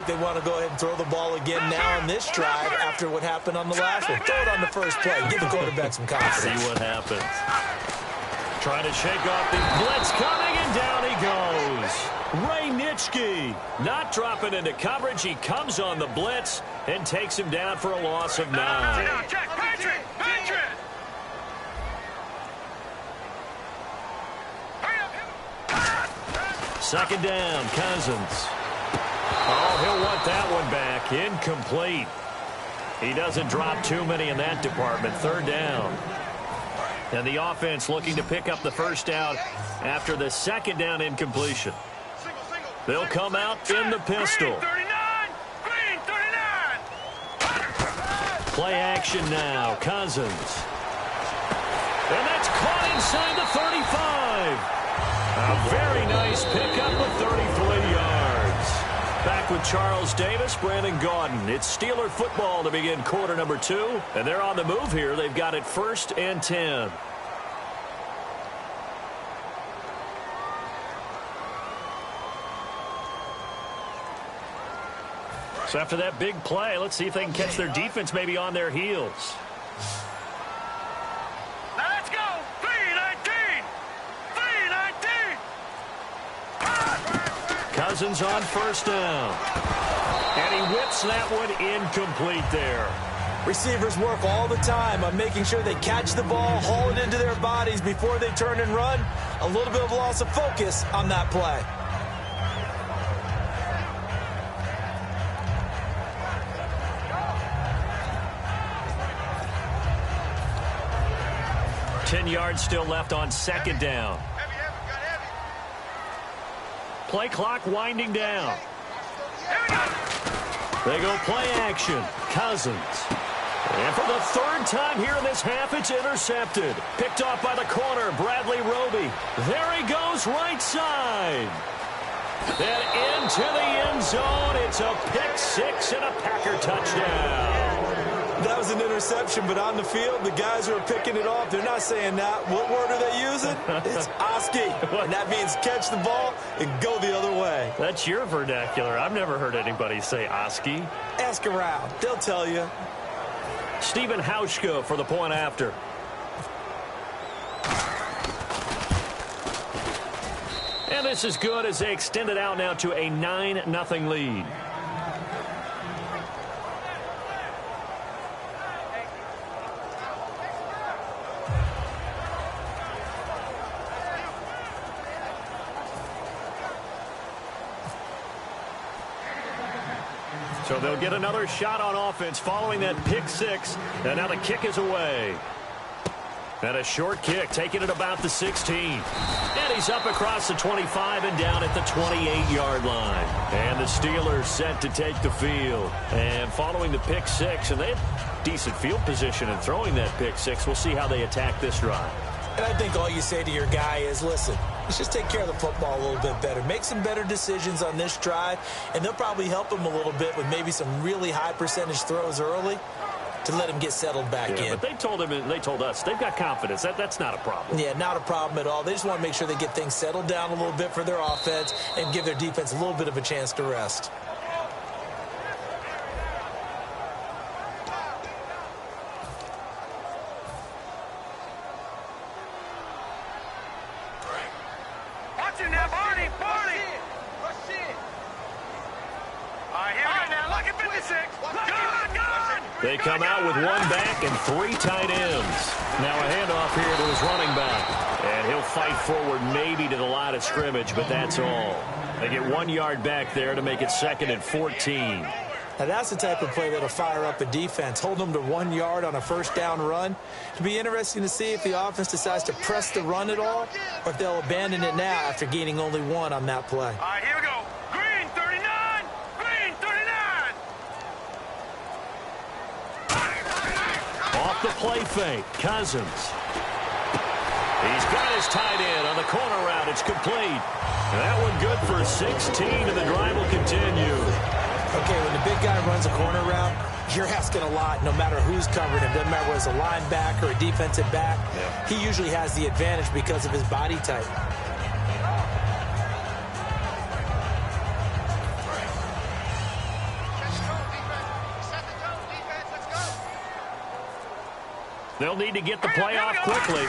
they want to go ahead and throw the ball again now on this drive after what happened on the last one. Throw it on the first play. Give the quarterback some confidence. See what happens. Trying to shake off the blitz coming, and down he goes. Ray Nitschke not dropping into coverage. He comes on the blitz and takes him down for a loss of 9. Second down, Cousins. Oh, he'll want that one back. Incomplete. He doesn't drop too many in that department. Third down. And the offense looking to pick up the first down after the second down incompletion. They'll come out in the pistol. Play action now. Cousins. And that's caught inside the 35. A very nice pickup of 33 yards. Back with Charles Davis, Brandon Gaudin. It's Steeler football to begin quarter number 2. And they're on the move here. They've got it 1st and 10. So after that big play, let's see if they can catch their defense maybe on their heels. Now let's go. 3-19. 3-19. Cousins on first down. And he whips that one incomplete there. Receivers work all the time on making sure they catch the ball, haul it into their bodies before they turn and run. A little bit of loss of focus on that play. Ten yards still left on second down. Play clock winding down. They go play action. Cousins. And for the third time here in this half, it's intercepted. Picked off by the corner, Bradley Roby. There he goes, right side. Then into the end zone. It's a pick six and a Packer touchdown. That was an interception, but on the field, the guys who are picking it off, they're not saying that. What word are they using? It's Oski. And that means catch the ball and go the other way. That's your vernacular. I've never heard anybody say Oski. Ask around. They'll tell you. Stephen Hauschka for the point after. And this is good as they extend it out now to a 9-0 lead. So they'll get another shot on offense following that pick six. And now the kick is away. And a short kick, taking it about the 16. And he's up across the 25 and down at the 28-yard line. And the Steelers set to take the field. And following the pick six, and they have decent field position in throwing that pick six. We'll see how they attack this drive. And I think all you say to your guy is, listen, let's just take care of the football a little bit better. Make some better decisions on this drive, and they'll probably help him a little bit with maybe some really high percentage throws early to let him get settled back in. But they told him, and they told us, they've got confidence. That's not a problem. Yeah, not a problem at all. They just want to make sure they get things settled down a little bit for their offense and give their defense a little bit of a chance to rest. They come out with one back and three tight ends. Now a handoff here to his running back. And he'll fight forward maybe to the line of scrimmage, but that's all. They get 1 yard back there to make it 2nd and 14. Now that's the type of play that'll fire up a defense. Hold them to 1 yard on a first down run. It'll be interesting to see if the offense decides to press the run at all or if they'll abandon it now after gaining only 1 on that play. All right, here we go. Green 39. Green 39. Off the play fake, Cousins. He's got his tight end on the corner route. It's complete. That one good for 16, and the drive will continue. Okay, when the big guy runs a corner route, you're asking a lot no matter who's covering him. Doesn't matter whether it's a linebacker or a defensive back. Yeah. He usually has the advantage because of his body type. They'll need to get the play off quickly.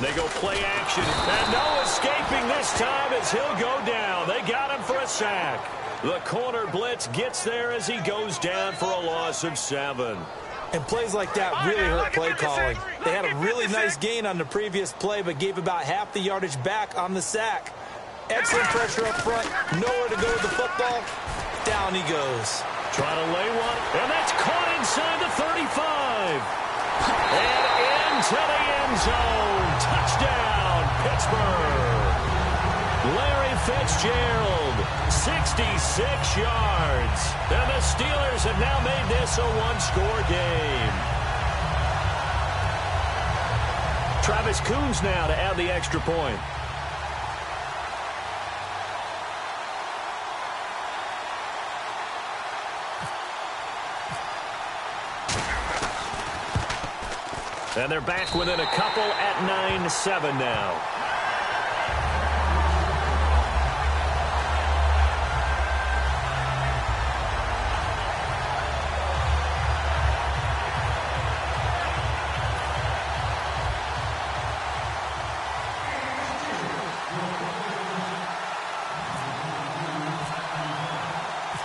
They go play action. And no escaping this time as he'll go down. They got him for a sack. The corner blitz gets there as he goes down for a loss of 7. And plays like that really hurt play calling. They had a really nice gain on the previous play, but gave about half the yardage back on the sack. Excellent pressure up front. Nowhere to go with the football. Down he goes. Trying to lay one, and that's caught inside the 35. And into the end zone. Touchdown, Pittsburgh. Larry Fitzgerald, 66 yards. And the Steelers have now made this a one-score game. Travis Coons now to add the extra point. And they're back within a couple at 9-7 now.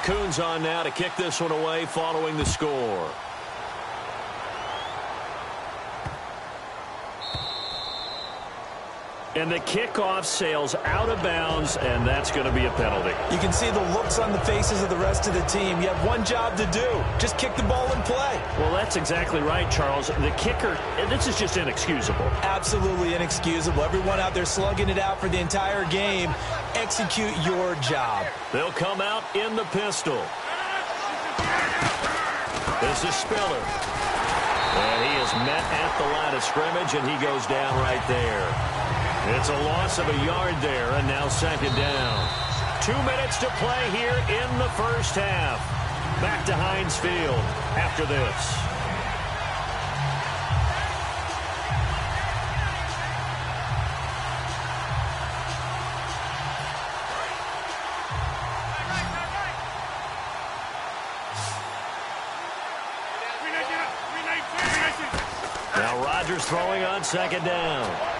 Coons on now to kick this one away following the score. And the kickoff sails out of bounds, and that's going to be a penalty. You can see the looks on the faces of the rest of the team. You have one job to do. Just kick the ball and play. Well, that's exactly right, Charles. The kicker, this is just inexcusable. Absolutely inexcusable. Everyone out there slugging it out for the entire game. Execute your job. They'll come out in the pistol. This is Spiller. And he is met at the line of scrimmage, and he goes down right there. It's a loss of a yard there, and now second down. 2 minutes to play here in the first half. Back to Heinz Field after this. Now Rodgers throwing on second down.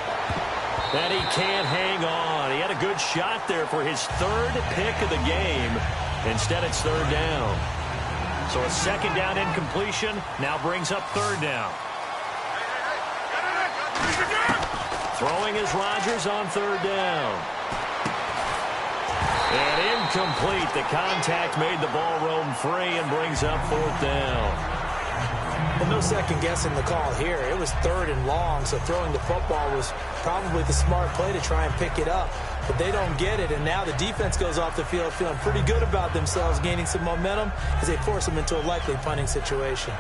And he can't hang on. He had a good shot there for his third pick of the game. Instead, it's third down. So a second down incompletion now brings up third down. Throwing is Rodgers on third down. And incomplete. The contact made the ball roam free and brings up fourth down. Well, no second guessing the call here. It was third and long, so throwing the football was probably the smart play to try and pick it up. But they don't get it, and now the defense goes off the field feeling pretty good about themselves, gaining some momentum as they force them into a likely punting situation.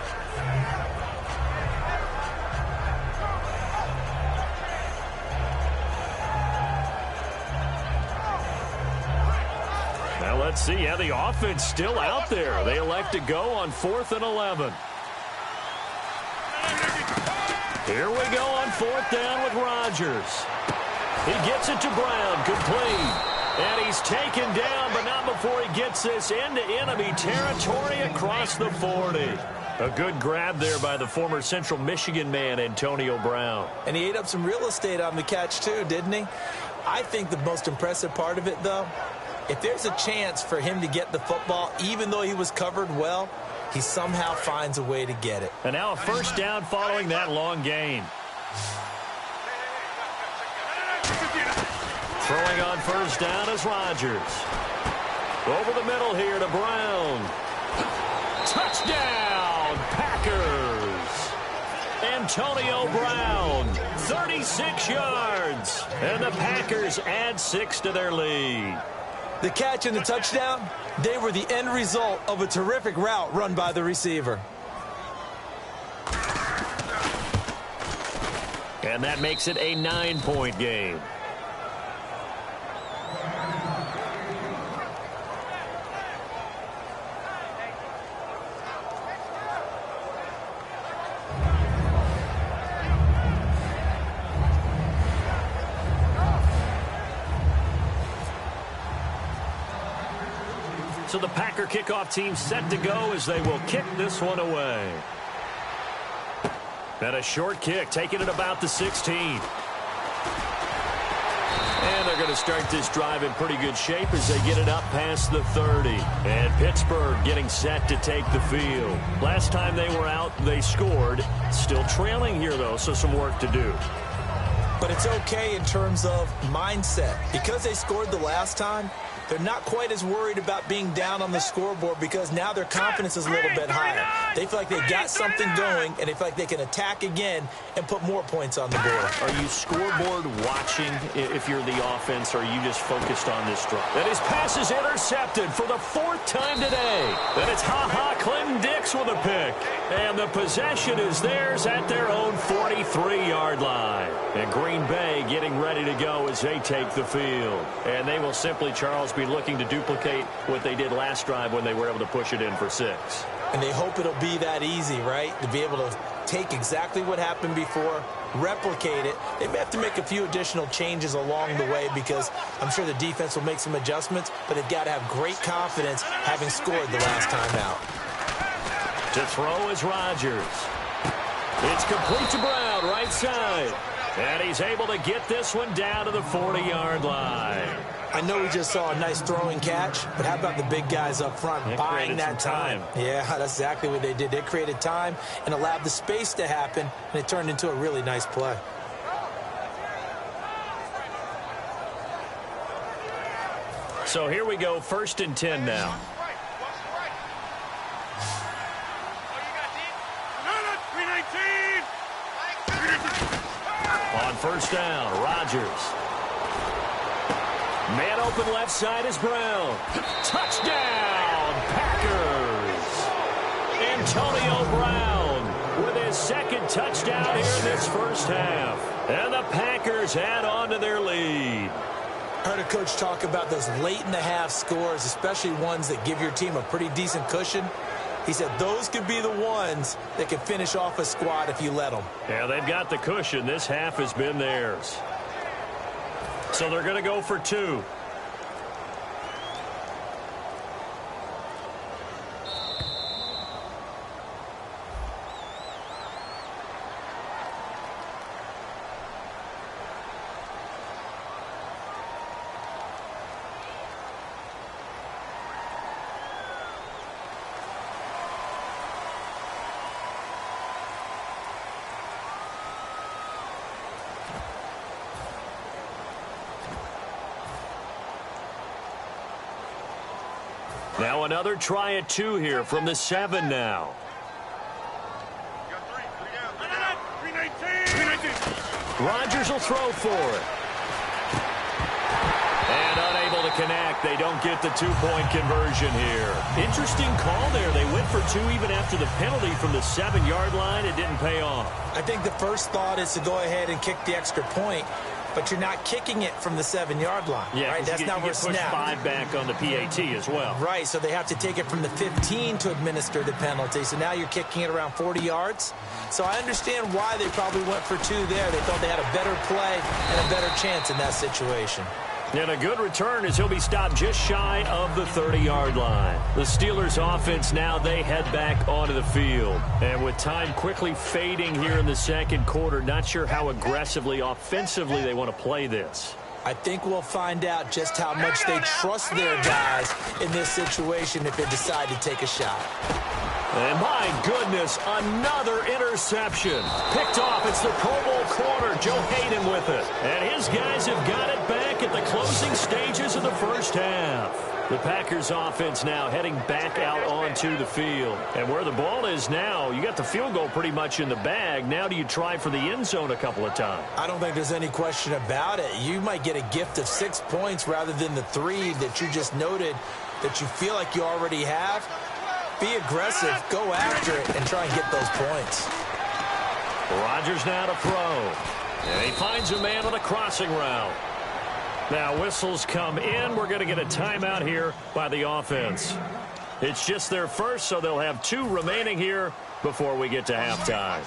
Now let's see how the offense still out there. They elect to go on 4th and 11. Here we go on fourth down with Rodgers. He gets it to Brown, complete. And he's taken down, but not before he gets this into enemy territory across the 40. A good grab there by the former Central Michigan man, Antonio Brown. And he ate up some real estate on the catch, too, didn't he? I think the most impressive part of it, though, if there's a chance for him to get the football, even though he was covered well, he somehow finds a way to get it. And now a first down following that long gain. Throwing on first down is Rodgers. Over the middle here to Brown. Touchdown, Packers. Antonio Brown, 36 yards. And the Packers add 6 to their lead. The catch and the touchdown, they were the end result of a terrific route run by the receiver. And that makes it a 9-point game. So the Packer kickoff team set to go as they will kick this one away. And a short kick, taking it about the 16. And they're going to start this drive in pretty good shape as they get it up past the 30. And Pittsburgh getting set to take the field. Last time they were out, they scored. Still trailing here, though, so some work to do. But it's okay in terms of mindset. Because they scored the last time, they're not quite as worried about being down on the scoreboard because now their confidence is a little bit higher. They feel like they got something going, and they feel like they can attack again and put more points on the board. Are you scoreboard watching if you're the offense, or are you just focused on this drive? And his pass is intercepted for the 4th time today. And it's Clinton Dix with a pick. And the possession is theirs at their own 43-yard line. And Green Bay getting ready to go as they take the field. And they will simply, Charles, be looking to duplicate what they did last drive when they were able to push it in for 6. And they hope it'll be that easy, right? To be able to take exactly what happened before, replicate it. They may have to make a few additional changes along the way because I'm sure the defense will make some adjustments, but they've got to have great confidence having scored the last time out. To throw is Rodgers. It's complete to Brown, right side. And he's able to get this one down to the 40-yard line. I know we just saw a nice throwing catch, but how about the big guys up front buying that time? Yeah, that's exactly what they did. They created time and allowed the space to happen, and it turned into a really nice play. So here we go, 1st and 10 now. On 1st down, Rodgers. Man open left side is Brown. Touchdown, Packers. Antonio Brown with his 2nd touchdown here in this first half. And the Packers add on to their lead. I heard a coach talk about those late-in-the-half scores, especially ones that give your team a pretty decent cushion. He said those could be the ones that can finish off a squad if you let them. Yeah, they've got the cushion. This half has been theirs. So they're going to go for 2. Now another try at 2 here from the 7 now. Rodgers will throw for it. And unable to connect. They don't get the 2-point conversion here. Interesting call there. They went for 2 even after the penalty from the 7-yard line. It didn't pay off. I think the first thought is to go ahead and kick the extra point, but you're not kicking it from the 7-yard line. Yeah, right? That's not where it's snapped. 5 back on the PAT as well. Right, so they have to take it from the 15 to administer the penalty. So now you're kicking it around 40 yards. So I understand why they probably went for 2 there. They thought they had a better play and a better chance in that situation. And a good return as he'll be stopped just shy of the 30-yard line. The Steelers offense now, they head back onto the field. And with time quickly fading here in the 2nd quarter, not sure how aggressively, offensively they want to play this. I think we'll find out just how much they trust their guys in this situation if they decide to take a shot. And my goodness, another interception. Picked off. It's the Pro Bowl corner, Joe Hayden with it. And his guys have got it back at the closing stages of the first half. The Packers offense now heading back out onto the field. And where the ball is now, you got the field goal pretty much in the bag. Now do you try for the end zone a couple of times? I don't think there's any question about it. You might get a gift of 6 points rather than the 3 that you just noted that you feel like you already have. Be aggressive, go after it, and try and get those points. Rodgers now to throw. And he finds a man on a crossing route. Now whistles come in. We're going to get a timeout here by the offense. It's just their first, so they'll have 2 remaining here before we get to halftime.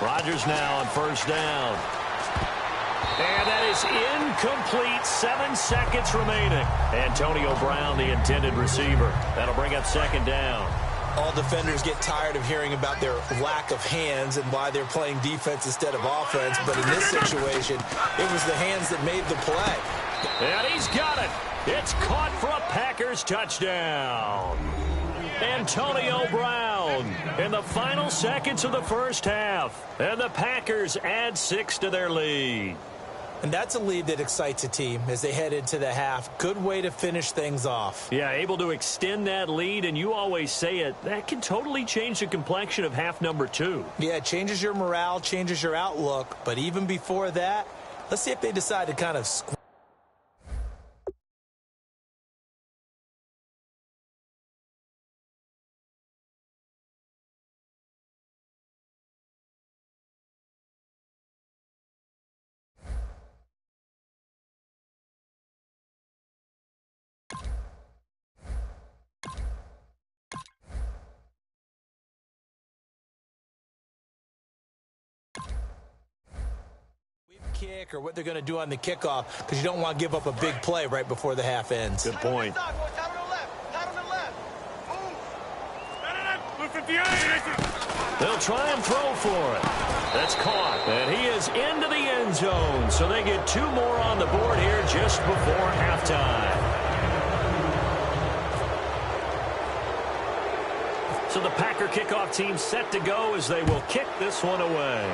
Rodgers now on 1st down. And that is incomplete. 7 seconds remaining. Antonio Brown, the intended receiver. That'll bring up second down. All defenders get tired of hearing about their lack of hands and why they're playing defense instead of offense. But in this situation, it was the hands that made the play. And he's got it. It's caught for a Packers touchdown. Antonio Brown in the final seconds of the first half. And the Packers add 6 to their lead. And that's a lead that excites a team as they head into the half. Good way to finish things off. Yeah, able to extend that lead, and you always say it, that can totally change the complexion of half number 2. Yeah, it changes your morale, changes your outlook. But even before that, let's see if they decide to kind of squeeze. Kick or what they're going to do on the kickoff, because you don't want to give up a big play right before the half ends. Good point. They'll try and throw for it. That's caught. And he is into the end zone. So they get 2 more on the board here just before halftime. So the Packer kickoff team set to go as they will kick this one away.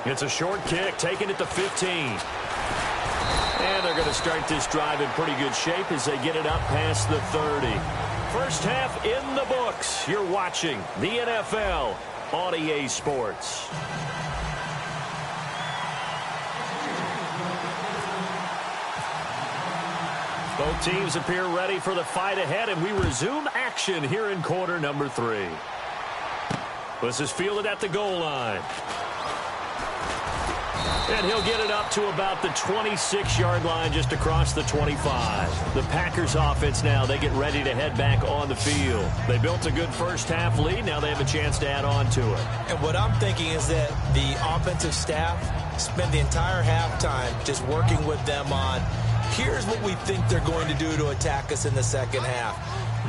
It's a short kick, taking it to 15. And they're going to start this drive in pretty good shape as they get it up past the 30. First half in the books. You're watching the NFL on EA Sports. Both teams appear ready for the fight ahead, and we resume action here in quarter number 3. This is fielded at the goal line. And he'll get it up to about the 26-yard line, just across the 25. The Packers offense now, they get ready to head back on the field. They built a good first half lead. Now they have a chance to add on to it. And what I'm thinking is that the offensive staff spent the entire halftime just working with them on, here's what we think they're going to do to attack us in the second half.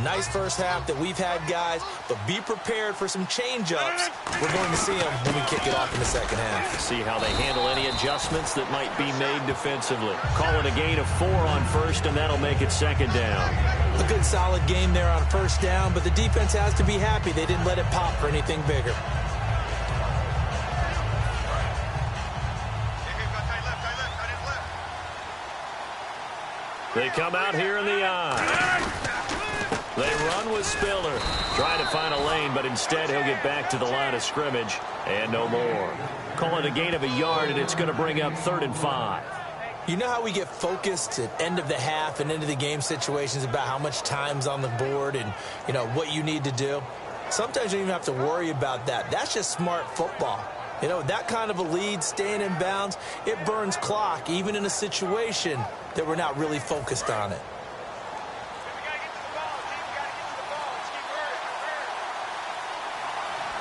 Nice first half that we've had, guys, but be prepared for some change-ups. We're going to see them when we kick it off in the second half. See how they handle any adjustments that might be made defensively. Call it a gain of 4 on first, and that'll make it second down. A good solid game there on first down, but the defense has to be happy they didn't let it pop for anything bigger. They come out here in the eye. They run with Spiller. Trying to find a lane, but instead he'll get back to the line of scrimmage. And no more. Call it a gain of a yard, and it's going to bring up 3rd and 5. You know how we get focused at end of the half and into the game situations about how much time's on the board and, you know, what you need to do? Sometimes you don't even have to worry about that. That's just smart football. You know, that kind of a lead, staying in bounds, it burns clock, even in a situation that we're not really focused on it.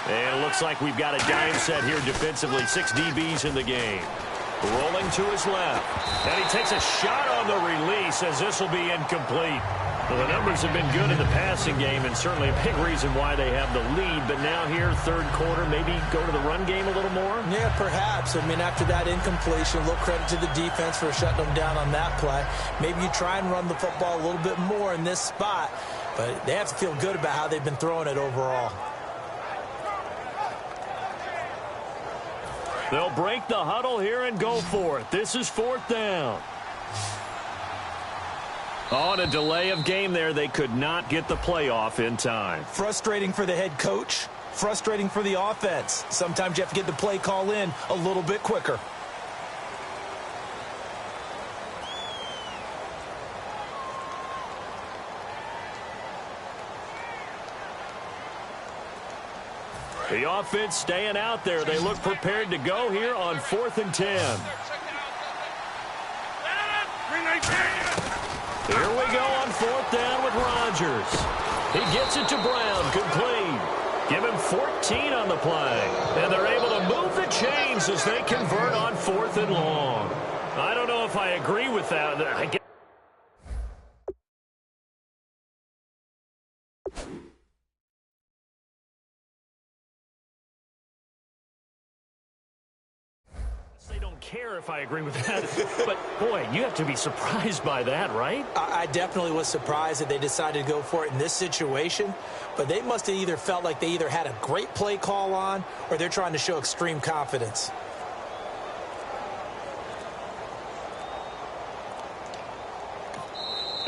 And it looks like we've got a dime set here defensively. 6 DBs in the game. Rolling to his left. And he takes a shot on the release as this will be incomplete. Well, the numbers have been good in the passing game and certainly a big reason why they have the lead. But now here, third quarter, maybe go to the run game a little more? Yeah, perhaps. I mean, after that incompletion, a little credit to the defense for shutting them down on that play. Maybe you try and run the football a little bit more in this spot. But they have to feel good about how they've been throwing it overall. They'll break the huddle here and go for it. This is 4th down. On a delay of game there, they could not get the play off in time. Frustrating for the head coach. Frustrating for the offense. Sometimes you have to get the play call in a little bit quicker. The offense staying out there. They look prepared to go here on 4th and 10. Here we go on 4th down with Rodgers. He gets it to Brown, complete. Give him 14 on the play. And they're able to move the chains as they convert on 4th and long. I don't know if I agree with that. I guess they don't care if I agree with that. But, boy, you have to be surprised by that, right? I definitely was surprised that they decided to go for it in this situation. But they must have either felt like they either had a great play call on or they're trying to show extreme confidence.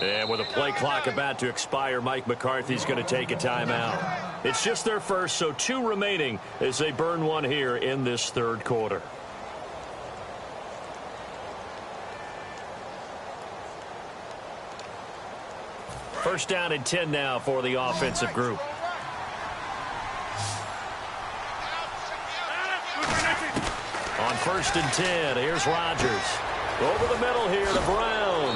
And with a play clock about to expire, Mike McCarthy's going to take a timeout. It's just their first, so 2 remaining as they burn one here in this 3rd quarter. First down and 10 now for the offensive group. On 1st and 10, here's Rodgers. Over the middle here to Brown.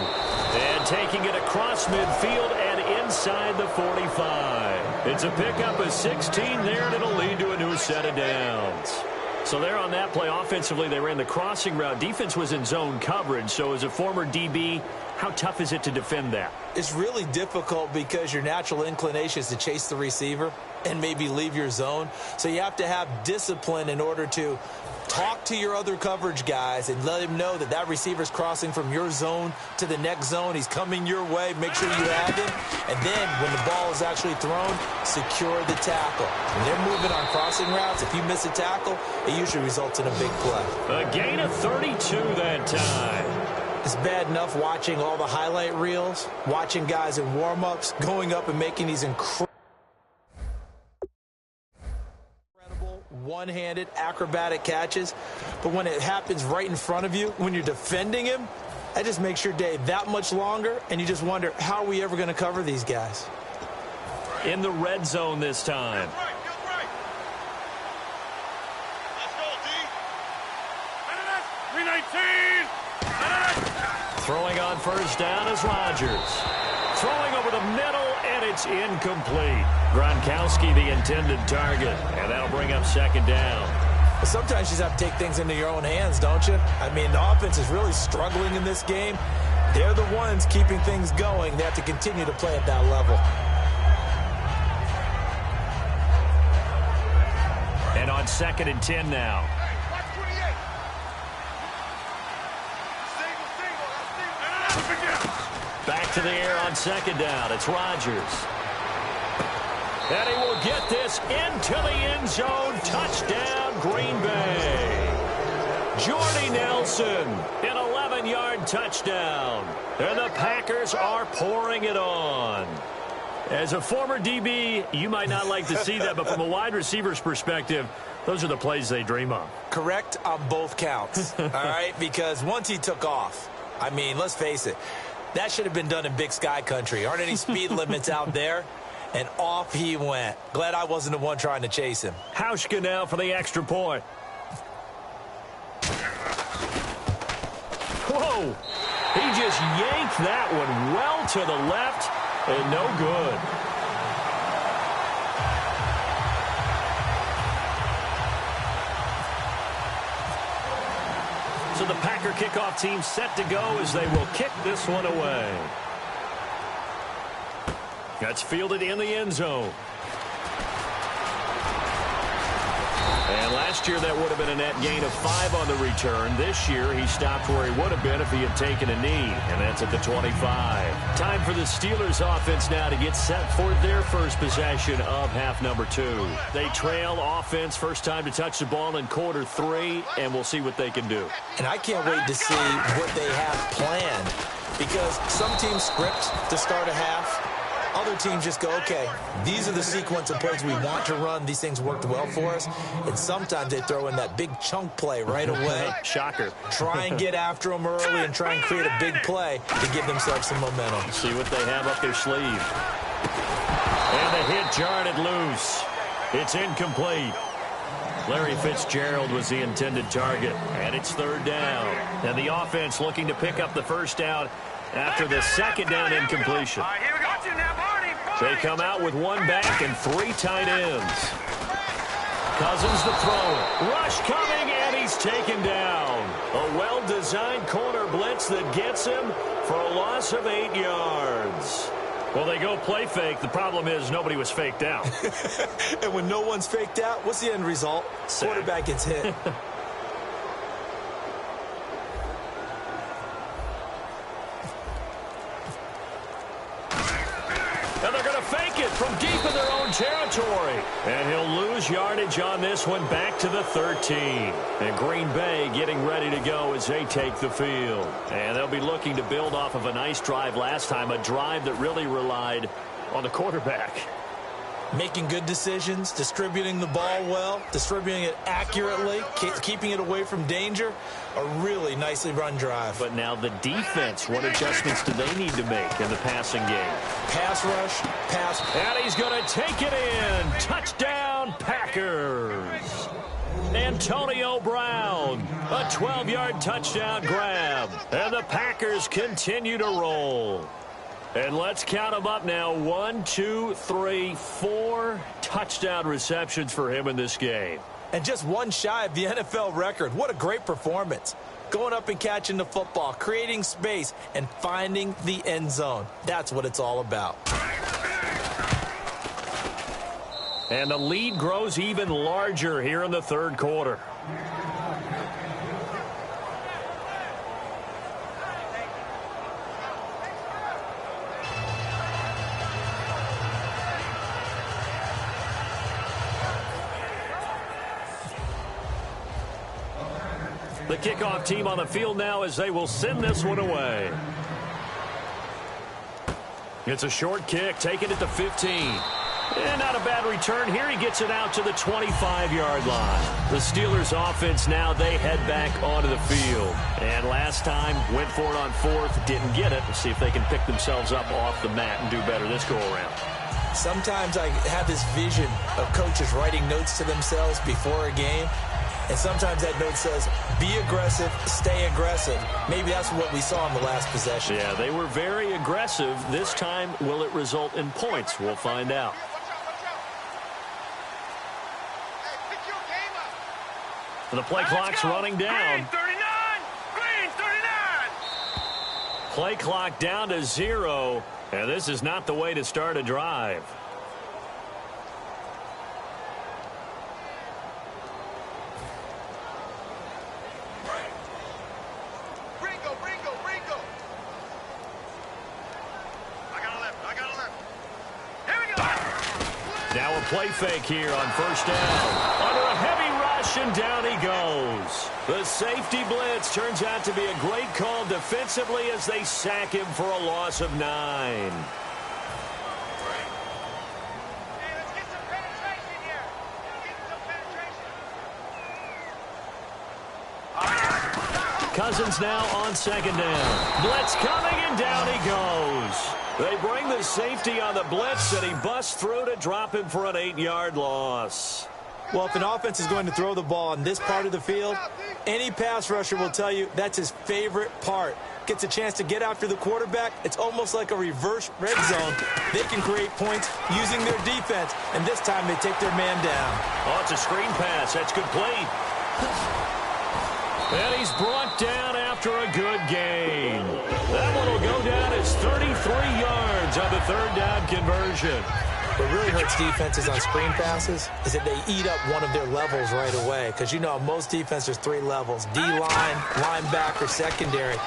And taking it across midfield and inside the 45. It's a pickup of 16 there, and it'll lead to a new set of downs. So there on that play, offensively, they ran the crossing route. Defense was in zone coverage. So as a former DB, how tough is it to defend that? It's really difficult because your natural inclination is to chase the receiver and maybe leave your zone. So you have to have discipline in order to talk to your other coverage guys and let him know that that receiver's crossing from your zone to the next zone. He's coming your way. Make sure you have him. And then when the ball is actually thrown, secure the tackle. When they're moving on crossing routes, if you miss a tackle, it usually results in a big play. A gain of 32 that time. It's bad enough watching all the highlight reels, watching guys in warm-ups, going up and making these incredible one-handed acrobatic catches. But when it happens right in front of you, when you're defending him, that just makes your day that much longer, and you just wonder, how are we ever going to cover these guys? In the red zone this time. Throwing on first down is Rodgers. Throwing over the middle, and it's incomplete. Gronkowski, the intended target, and that'll bring up 2nd down. Sometimes you just have to take things into your own hands, don't you? I mean, the offense is really struggling in this game. They're the ones keeping things going. They have to continue to play at that level. And on 2nd and 10 now. Back to the air on 2nd down. It's Rodgers. And he will get this into the end zone. Touchdown, Green Bay. Jordy Nelson, an 11-yard touchdown. And the Packers are pouring it on. As a former DB, you might not like to see that, but from a wide receiver's perspective, those are the plays they dream of. Correct on both counts, all right? Because once he took off, I mean, let's face it, that should have been done in Big Sky country. Aren't any speed limits out there? And off he went. Glad I wasn't the one trying to chase him. Hauschka now for the extra point. Whoa! He just yanked that one well to the left and no good. So the Packer kickoff team set to go as they will kick this one away. That's fielded in the end zone. And last year that would have been a net gain of 5 on the return. This year he stopped where he would have been if he had taken a knee, and that's at the 25. Time for the Steelers offense now to get set for their first possession of half number 2. They trail offense, first time to touch the ball in quarter 3, and we'll see what they can do. And I can't wait to see what they have planned, because some teams script to start a half. Other teams just go, okay, these are the sequence of plays we want to run. These things worked well for us. And sometimes they throw in that big chunk play right away. Shocker. Try and get after them early and try and create a big play to give themselves some momentum. See what they have up their sleeve. And the hit jarred it loose. It's incomplete. Larry Fitzgerald was the intended target. And it's 3rd down. And the offense looking to pick up the first down after the 2nd down incompletion. Here we go. They come out with 1 back and 3 tight ends. Cousins to throw it. Rush coming, and he's taken down. A well-designed corner blitz that gets him for a loss of 8 yards. Well, they go play fake. The problem is nobody was faked out. And when no one's faked out, what's the end result? Sack. Quarterback gets hit. And they're going to fake it from deep in their own territory. And he'll lose yardage on this one, back to the 13. And Green Bay getting ready to go as they take the field. And they'll be looking to build off of a nice drive last time, a drive that really relied on the quarterback. Making good decisions, distributing the ball well, distributing it accurately, keeping it away from danger. A really nicely run drive. But now the defense, what adjustments do they need to make in the passing game? Pass rush, pass. And he's going to take it in. Touchdown, Packers. Antonio Brown, a 12-yard touchdown grab. And the Packers continue to roll. And let's count them up now. 1, 2, 3, 4 touchdown receptions for him in this game. And just one shy of the NFL record. What a great performance. Going up and catching the football, creating space, and finding the end zone. That's what it's all about. And the lead grows even larger here in the third quarter. The kickoff team on the field now as they will send this one away. It's a short kick, taking it to 15. And not a bad return here. He gets it out to the 25-yard line. The Steelers offense now, they head back onto the field. And last time, went for it on fourth, didn't get it. Let's see if they can pick themselves up off the mat and do better this go-around. Sometimes I have this vision of coaches writing notes to themselves before a game. And sometimes that note says, be aggressive, stay aggressive. Maybe that's what we saw in the last possession. Yeah, they were very aggressive. This time, will it result in points? We'll find out. The play clock's running down. Green 39! Green 39! Play clock down to 0. And this is not the way to start a drive. Now a play fake here on first down. Under a heavy rush, and down he goes. The safety blitz turns out to be a great call defensively as they sack him for a loss of 9. Hey, let's get some penetration here. Get some penetration. Cousins now on second down. Blitz coming, and down he goes. They bring the safety on the blitz, and he busts through to drop him for an 8-yard loss. Well, if an offense is going to throw the ball on this part of the field, any pass rusher will tell you that's his favorite part. Gets a chance to get after the quarterback. It's almost like a reverse red zone. They can create points using their defense, and this time they take their man down. Oh, it's a screen pass. That's complete. And he's brought down after a good game. That one will go down as 33 yards on the third down conversion. What really hurts defenses on screen passes is that they eat up one of their levels right away. Because you know, most defenses, 3 levels. D-line, linebacker, secondary.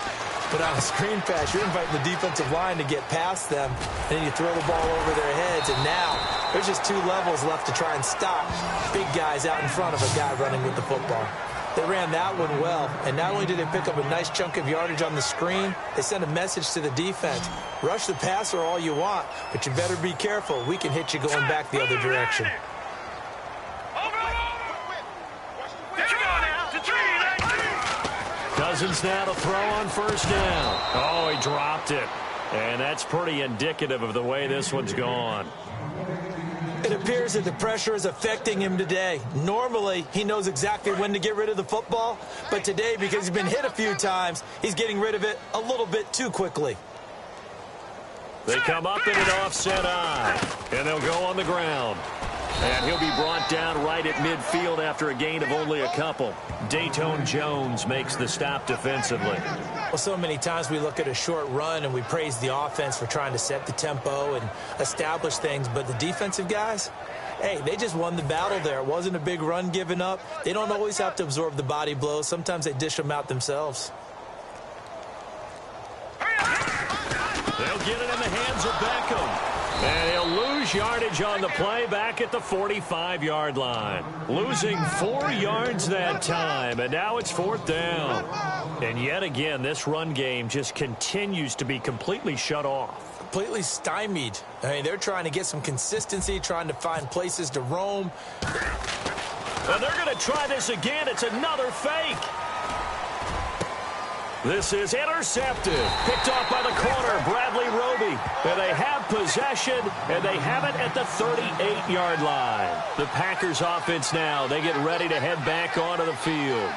But on a screen pass, you're inviting the defensive line to get past them. And then you throw the ball over their heads. And now, there's just 2 levels left to try and stop big guys out in front of a guy running with the football. They ran that one well, and not only did they pick up a nice chunk of yardage on the screen, they sent a message to the defense. Rush the passer all you want, but you better be careful. We can hit you going back the other direction. Cousins now to throw on first down. Oh, he dropped it. And that's pretty indicative of the way this one's gone. It appears that the pressure is affecting him today. Normally, he knows exactly when to get rid of the football, but today, because he's been hit a few times, he's getting rid of it a little bit too quickly. They come up in an offset eye, and they'll go on the ground. And he'll be brought down right at midfield after a gain of only a couple. Dayton Jones makes the stop defensively. Well, so many times we look at a short run and we praise the offense for trying to set the tempo and establish things, but the defensive guys, hey, they just won the battle there. It wasn't a big run given up. They don't always have to absorb the body blows. Sometimes they dish them out themselves. They'll get it in the hands of Beckham. And he'll lose yardage on the play back at the 45-yard line. Losing 4 yards that time, and now it's 4th down. And yet again, this run game just continues to be completely shut off. Completely stymied. I mean, they're trying to get some consistency, trying to find places to roam. And they're going to try this again. It's another fake. This is intercepted. Picked off by the corner, Bradley Roby. And they have possession, and they have it at the 38-yard line. The Packers offense now, they get ready to head back onto the field.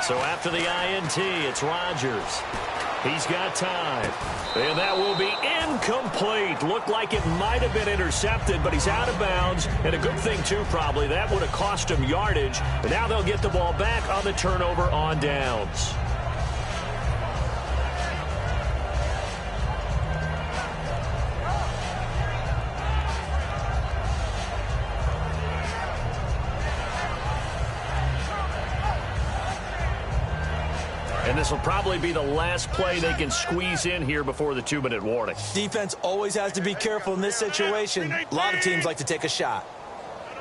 So after the INT, it's Rodgers. He's got time. And that will be incomplete. Looked like it might have been intercepted, but he's out of bounds. And a good thing, too, probably. That would have cost him yardage. But now they'll get the ball back on the turnover on downs. And this will probably be the last play they can squeeze in here before the 2-minute warning. Defense always has to be careful in this situation. A lot of teams like to take a shot.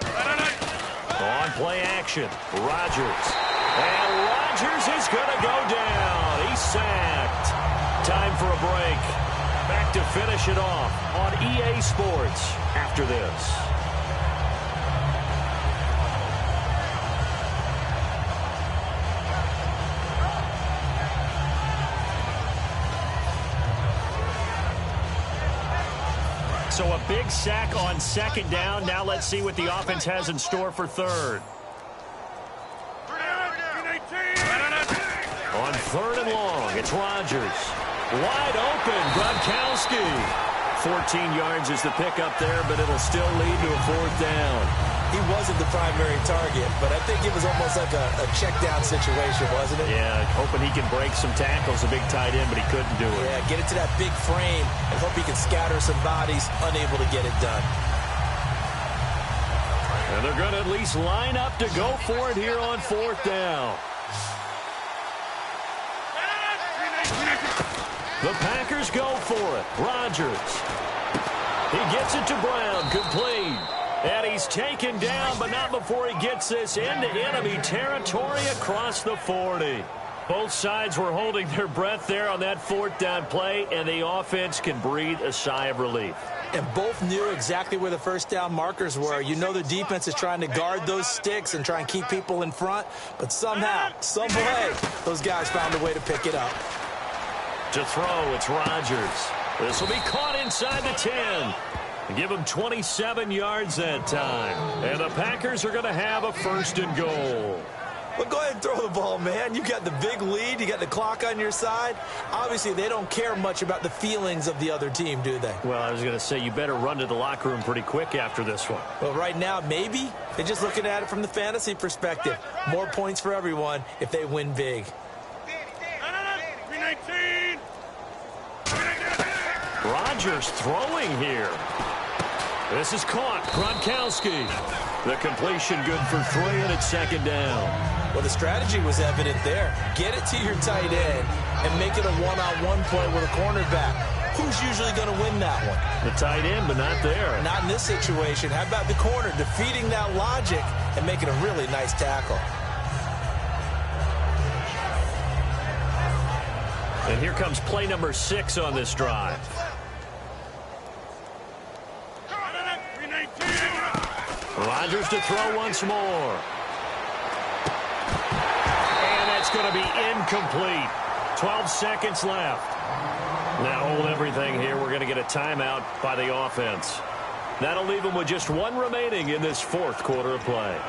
On play action, Rodgers. And Rodgers is going to go down. He's sacked. Time for a break. Back to finish it off on EA Sports after this. So a big sack on 2nd down. Now let's see what the offense has in store for 3rd. On 3rd and long, it's Rodgers. Wide open, Gronkowski. 14 yards is the pickup there, but it'll still lead to a 4th down. He wasn't the primary target, but I think it was almost like a check-down situation, wasn't it? Yeah, hoping he can break some tackles, a big tight end, but he couldn't do it. Yeah, get it to that big frame and hope he can scatter some bodies, unable to get it done. And they're going to at least line up to go for it here on 4th down. The Packers go for it. Rodgers. He gets it to Brown, complete. And he's taken down, but not before he gets this into enemy territory across the 40. Both sides were holding their breath there on that 4th down play, and the offense can breathe a sigh of relief. And both knew exactly where the 1st down markers were. You know the defense is trying to guard those sticks and try and keep people in front, but somehow, some way, those guys found a way to pick it up. To throw, it's Rodgers. This will be caught inside the 10. Give him 27 yards that time. And the Packers are going to have a 1st and goal. Well, go ahead and throw the ball, man. You got the big lead. You got the clock on your side. Obviously, they don't care much about the feelings of the other team, do they? Well, I was going to say, you better run to the locker room pretty quick after this one. Well, right now, maybe. They're just looking at it from the fantasy perspective. More points for everyone if they win big. Rodgers throwing here. This is caught. Gronkowski. The completion good for 3, and it's 2nd down. Well, the strategy was evident there. Get it to your tight end and make it a one-on-one play with a cornerback. Who's usually going to win that one? The tight end, but not there. Not in this situation. How about the corner defeating that logic and making a really nice tackle? And here comes play number 6 on this drive. Rodgers to throw once more. And That's going to be incomplete. 12 seconds left. Now hold everything here. We're going to get a timeout by the offense. That'll leave them with just one remaining in this fourth quarter of play.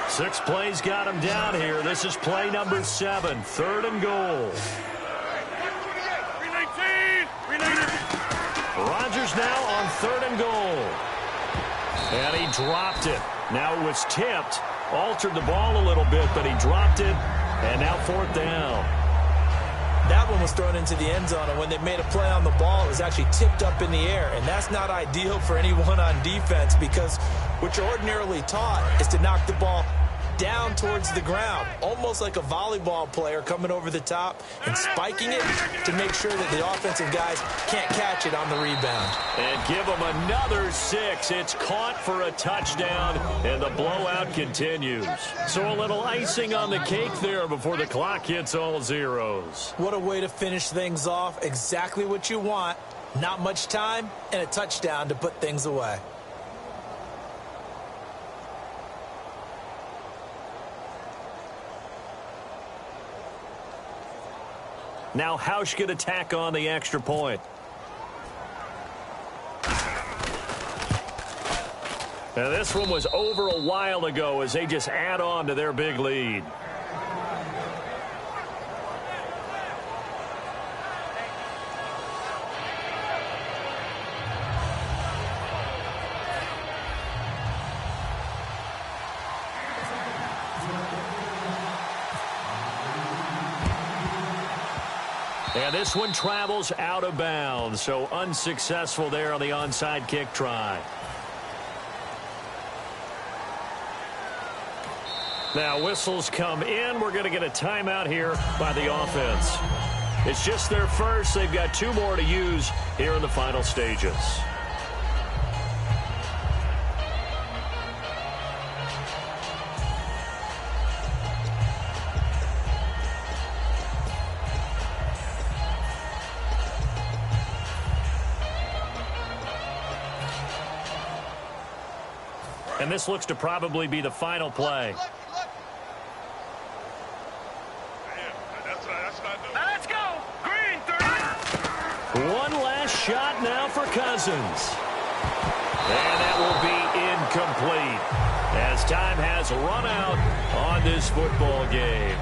6 plays got him down here. This is play number 7, 3rd and goal. Rodgers now on 3rd and goal. And he dropped it. Now it was tipped. Altered the ball a little bit, but he dropped it. And now 4th down. That one was thrown into the end zone, and when they made a play on the ball, it was actually tipped up in the air. And that's not ideal for anyone on defense, because what you're ordinarily taught is to knock the ball down towards the ground, almost like a volleyball player coming over the top and spiking it to make sure that the offensive guys can't catch it on the rebound. And give them another 6. It's caught for a touchdown, and the blowout continues. So a little icing on the cake there before the clock hits all zeros. What a way to finish things off. Exactly what you want. Not much time and a touchdown to put things away. Now Hausch could attack on the extra point. Now this one was over a while ago as they just add on to their big lead. And this one travels out of bounds, so unsuccessful there on the onside kick try. Now whistles come in. We're going to get a timeout here by the offense. It's just their first. They've got 2 more to use here in the final stages. And this looks to probably be the final play. Let's go. Green 30. One last shot now for Cousins. And that will be incomplete as time has run out on this football game.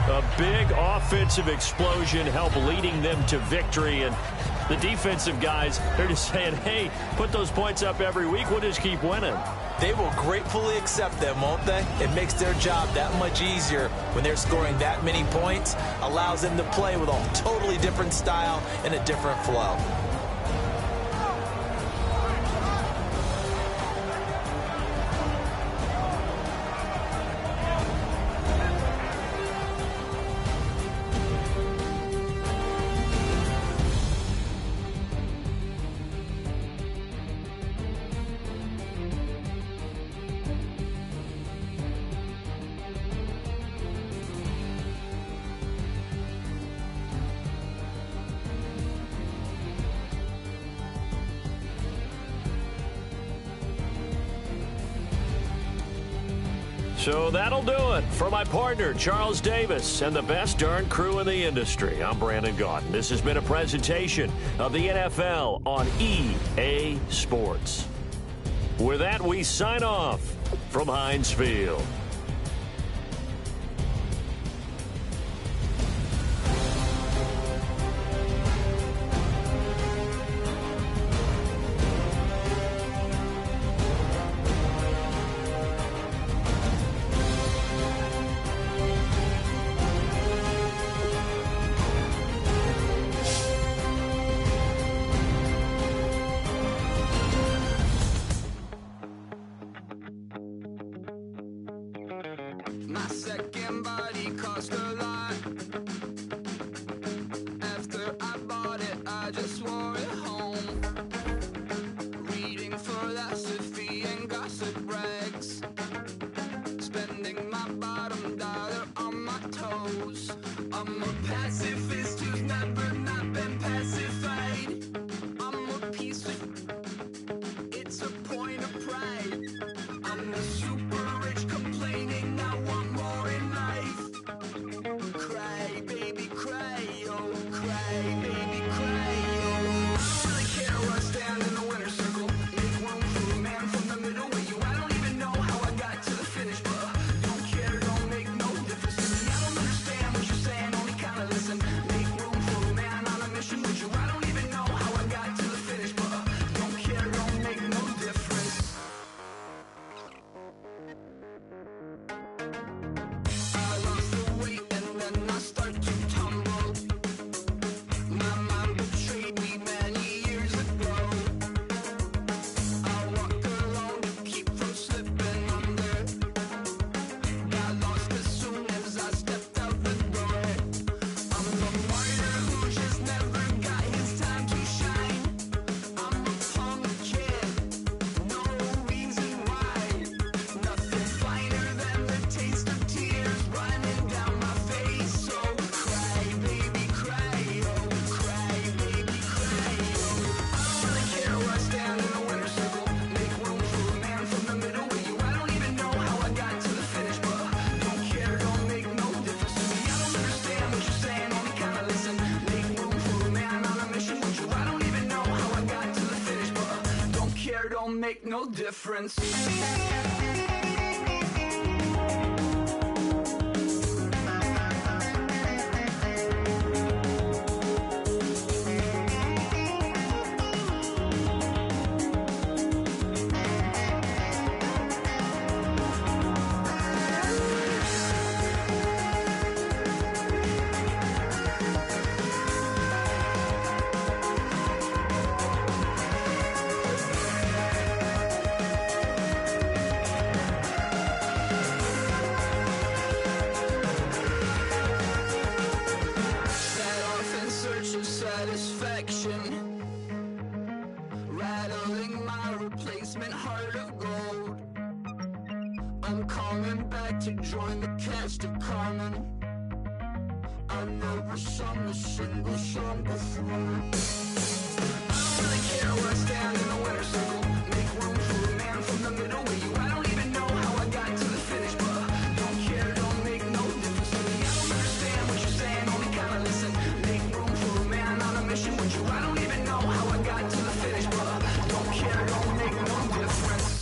A big offensive explosion helped leading them to victory, and the defensive guys, they're just saying, hey, put those points up every week. We'll just keep winning. They will gratefully accept them, won't they? It makes their job that much easier when they're scoring that many points. Allows them to play with a totally different style and a different flow. So that'll do it for my partner, Charles Davis, and the best darn crew in the industry. I'm Brandon Gaudin. This has been a presentation of the NFL on EA Sports. With that, we sign off from Heinz Field. My second body cost a lot. After I bought it, I just wore it home. Reading philosophy and gossip rags. Spending my bottom dollar on my toes. I'm a pacifist who's never not been pacified. I'm a piece of... It's a point of pride. I'm the super rich complaining I want care, don't make no difference. Rattling my replacement heart of gold. I'm coming back to join the cast of Carmen. I never sung a single song before. I don't really care where I stand in the winner's circle. Make room for a man from the middle with you. I don't even know how I got to the finish, but don't care, don't make no difference to me. I don't understand what you're saying, only kinda listen. Make room for a man on a mission with you. I don't even know how I got to the finish, but don't care, don't make no difference.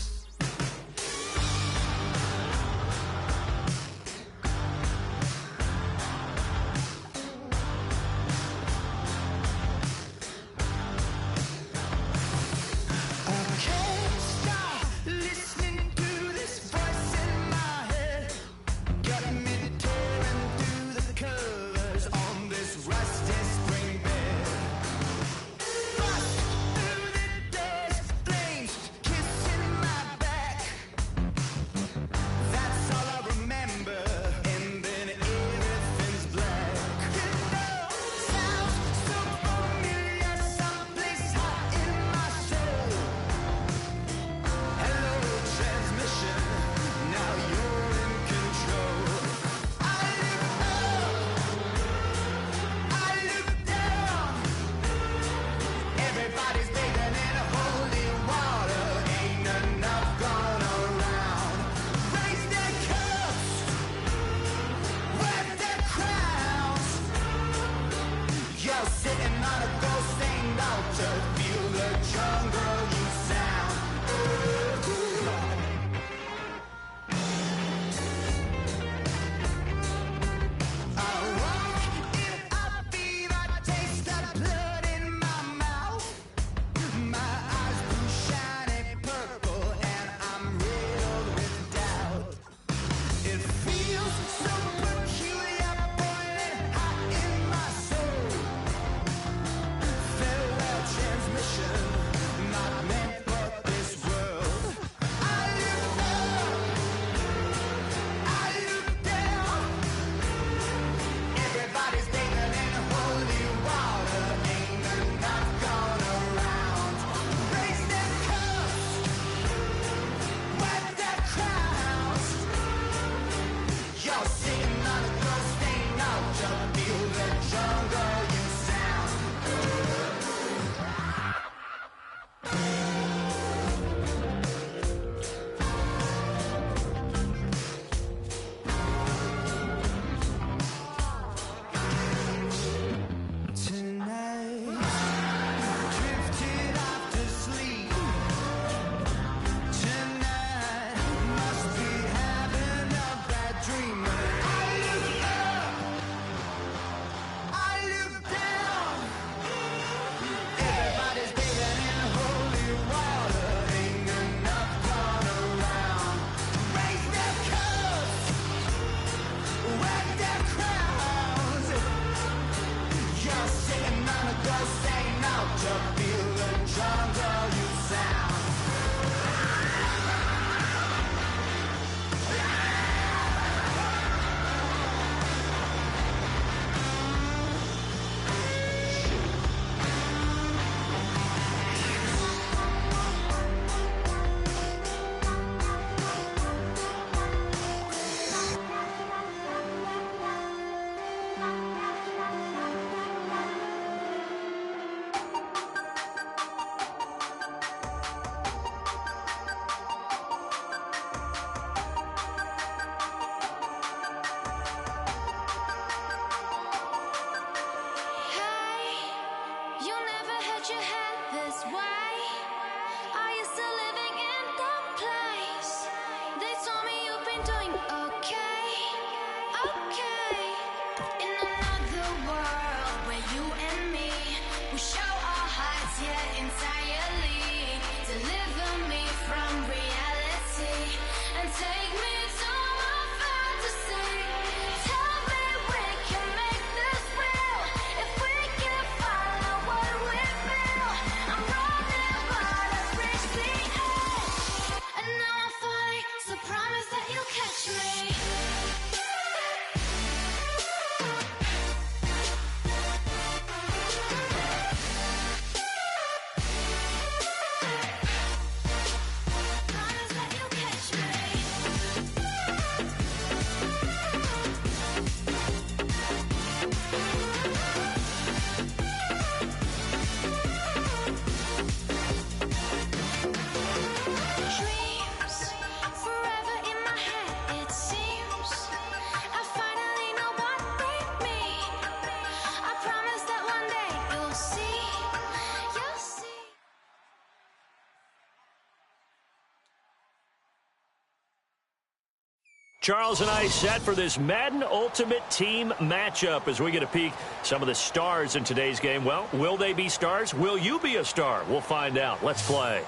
Charles and I set for this Madden Ultimate Team matchup as we get a peek some of the stars in today's game. Well, will they be stars? Will you be a star? We'll find out. Let's play.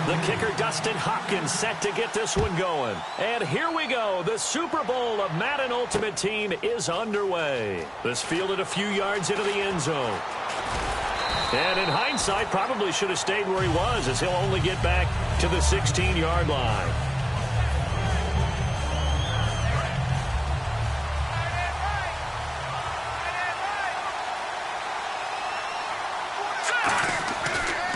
The kicker, Dustin Hopkins, set to get this one going. And here we go. The Super Bowl of Madden Ultimate Team is underway. This fielded a few yards into the end zone. And in hindsight, probably should have stayed where he was, as he'll only get back to the 16-yard line.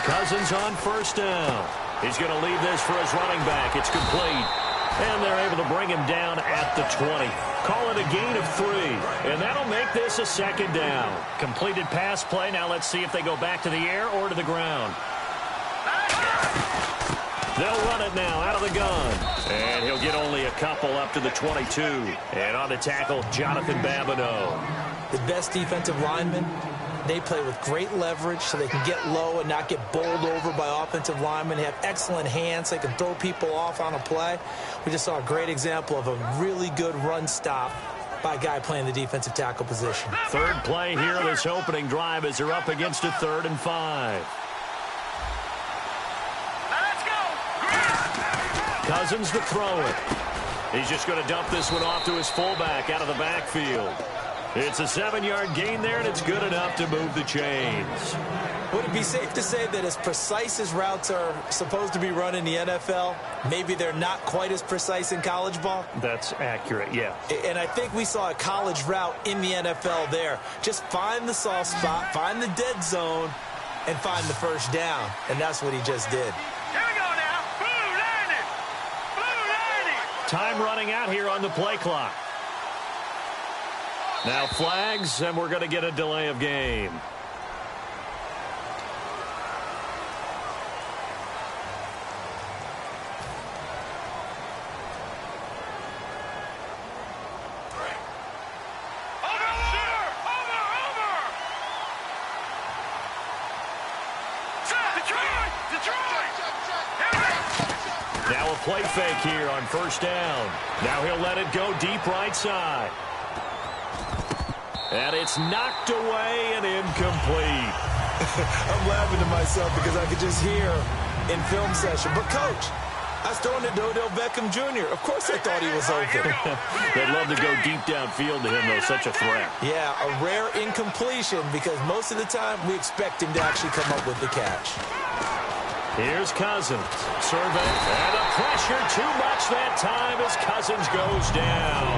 Cousins on first down. He's going to leave this for his running back. It's complete. And they're able to bring him down at the 20. Call it a gain of 3. And that'll make this a second down. Completed pass play. Now let's see if they go back to the air or to the ground. They'll run it now out of the gun. And he'll get only a couple up to the 22. And on the tackle, Jonathan Babineau. The best defensive lineman. They play with great leverage so they can get low and not get bowled over by offensive linemen. They have excellent hands. They can throw people off on a play. We just saw a great example of a really good run stop by a guy playing the defensive tackle position. Third play here, this opening drive, as they're up against a 3rd and 5. Let's go. Cousins to throw it. He's just going to dump this one off to his fullback out of the backfield. It's a 7-yard gain there, and it's good enough to move the chains. Would it be safe to say that as precise as routes are supposed to be run in the NFL, maybe they're not quite as precise in college ball? That's accurate, yeah. And I think we saw a college route in the NFL there. Just find the soft spot, find the dead zone, and find the first down. And that's what he just did. Here we go now. Blue landing. Blue landing. Time running out here on the play clock. Now flags, and we're going to get a delay of game. Now a play fake here on first down. Now he'll let it go deep right side. And it's knocked away and incomplete. I'm laughing to myself because I could just hear in film session. But, Coach, I was throwing it to Odell Beckham Jr. Of course I thought he was open. They'd love to go deep downfield to him, though. Such a threat. Yeah, a rare incompletion because most of the time we expect him to actually come up with the catch. Here's Cousins. Survey. And the pressure too much that time as Cousins goes down.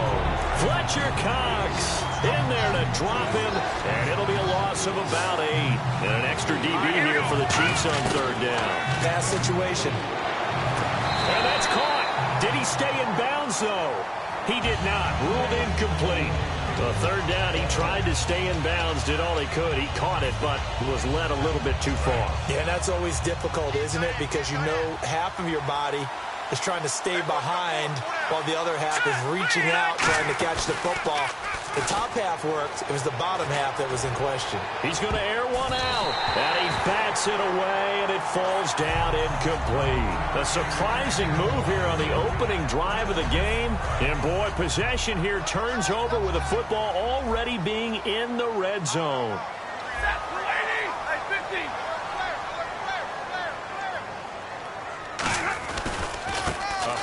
Fletcher Cox in there to drop him. And it'll be a loss of about 8. And an extra DB here for the Chiefs on third down. Pass situation. And that's caught. Did he stay in bounds, though? He did not. Ruled incomplete. The third down, he tried to stay in bounds, did all he could. He caught it, but was led a little bit too far. Yeah, and that's always difficult, isn't it? Because you know half of your body is trying to stay behind while the other half is reaching out, trying to catch the football. The top half worked. It was the bottom half that was in question. He's going to air one out. And he bats it away, and it falls down incomplete. A surprising move here on the opening drive of the game. And, boy, possession here turns over with the football already being in the red zone.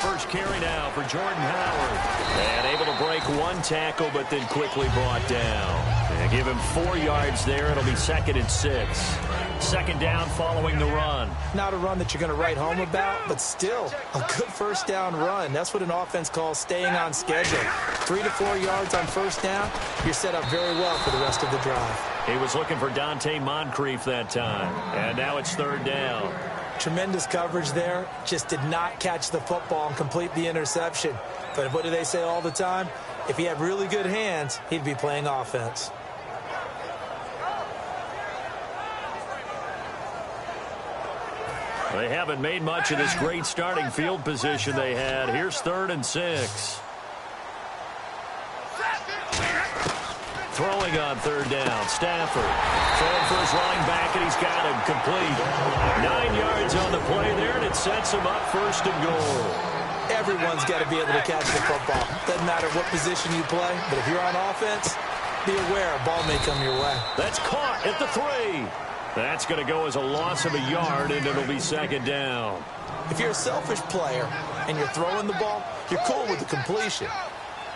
First carry now for Jordan Howard. And able to break one tackle, but then quickly brought down. And give him 4 yards there. It'll be 2nd and 6. Second down following the run. Not a run that you're going to write home about, but still a good first down run. That's what an offense calls staying on schedule. 3 to 4 yards on first down. You're set up very well for the rest of the drive. He was looking for Dante Moncrief that time. And now it's 3rd down. Tremendous coverage there. Just did not catch the football and complete the interception. But what do they say all the time? If he had really good hands, he'd be playing offense. They haven't made much of this great starting field position they had. Here's 3rd and 6. Throwing on 3rd down, Stafford. Throwing for his running back, and he's got him complete. 9 yards on the play there, and it sets him up 1st and goal. Everyone's got to be able to catch the football. Doesn't matter what position you play, but if you're on offense, be aware a ball may come your way. That's caught at the 3. That's going to go as a loss of a yard, and it'll be 2nd down. If you're a selfish player and you're throwing the ball, you're cool with the completion.